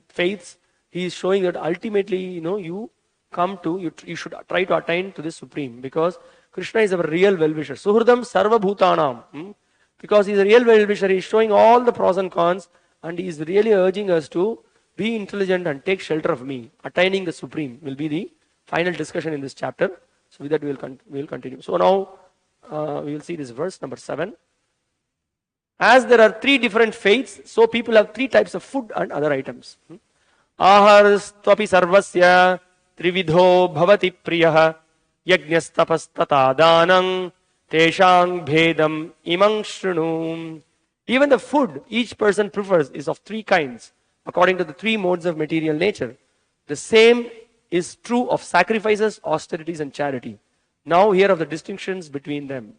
faiths, he is showing that ultimately, you should try to attain to this supreme, because Krishna is our real well-wisher. Suhridam sarva bhutanam. Because he is a real well-wisher, he is showing all the pros and cons, and he is really urging us to be intelligent and take shelter of me. Attaining the supreme will be the final discussion in this chapter. So with that we will continue. So now we will see this verse number 7. As there are 3 different faiths, so people have 3 types of food and other items. Aharastvapi sarvasya trividho bhavati priyah yajnastapastata danang teshang bhedam imang shrunu. Even the food each person prefers is of 3 kinds, according to the 3 modes of material nature. The same is true of sacrifices, austerities and charity. Now here are the distinctions between them.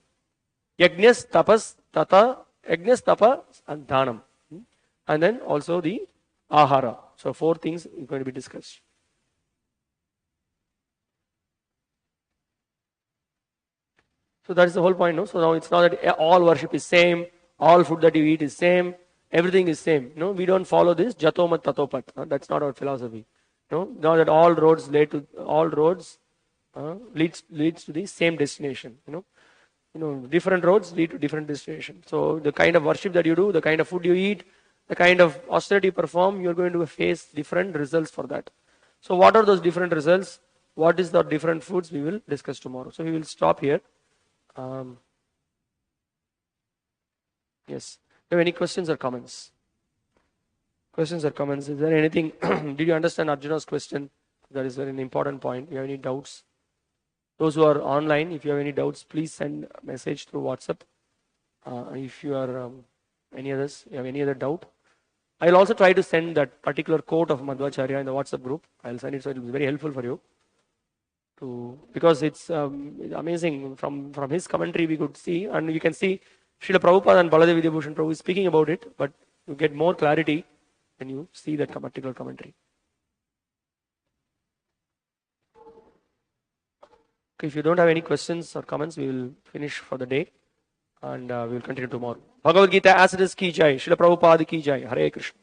Yajnas, tapas, tapa and dhanam. And then also the ahara. So 4 things are going to be discussed. So that is the whole point. No? So now it's not that all worship is same, all food that you eat is same, everything is same. No, we don't follow this jatomat tatopat. That's not our philosophy. No, not that all roads leads to the same destination. Different roads lead to different destination. So the kind of worship that you do, the kind of food you eat, the kind of austerity you perform, you're going to face different results for that. So what are those different results? What is the different foods? We will discuss tomorrow. So we will stop here. Yes. Do you have any questions or comments? Questions or comments? Is there anything? Did you understand Arjuna's question? That is an important point. Do you have any doubts? Those who are online, if you have any doubts, please send a message through WhatsApp. If you are you have any other doubt, I will also try to send that particular quote of Madhvacharya in the WhatsApp group. I will send it, so it will be very helpful for you. Because it's amazing. From his commentary we could see, and you can see Srila Prabhupada and Baladev Vidyabhushan Prabhu is speaking about it, but you get more clarity when you see that particular commentary. Okay, if you don't have any questions or comments, we will finish for the day and we will continue tomorrow. Bhagavad Gita as it is ki jai. Srila Prabhupada ki jai. Hare Krishna.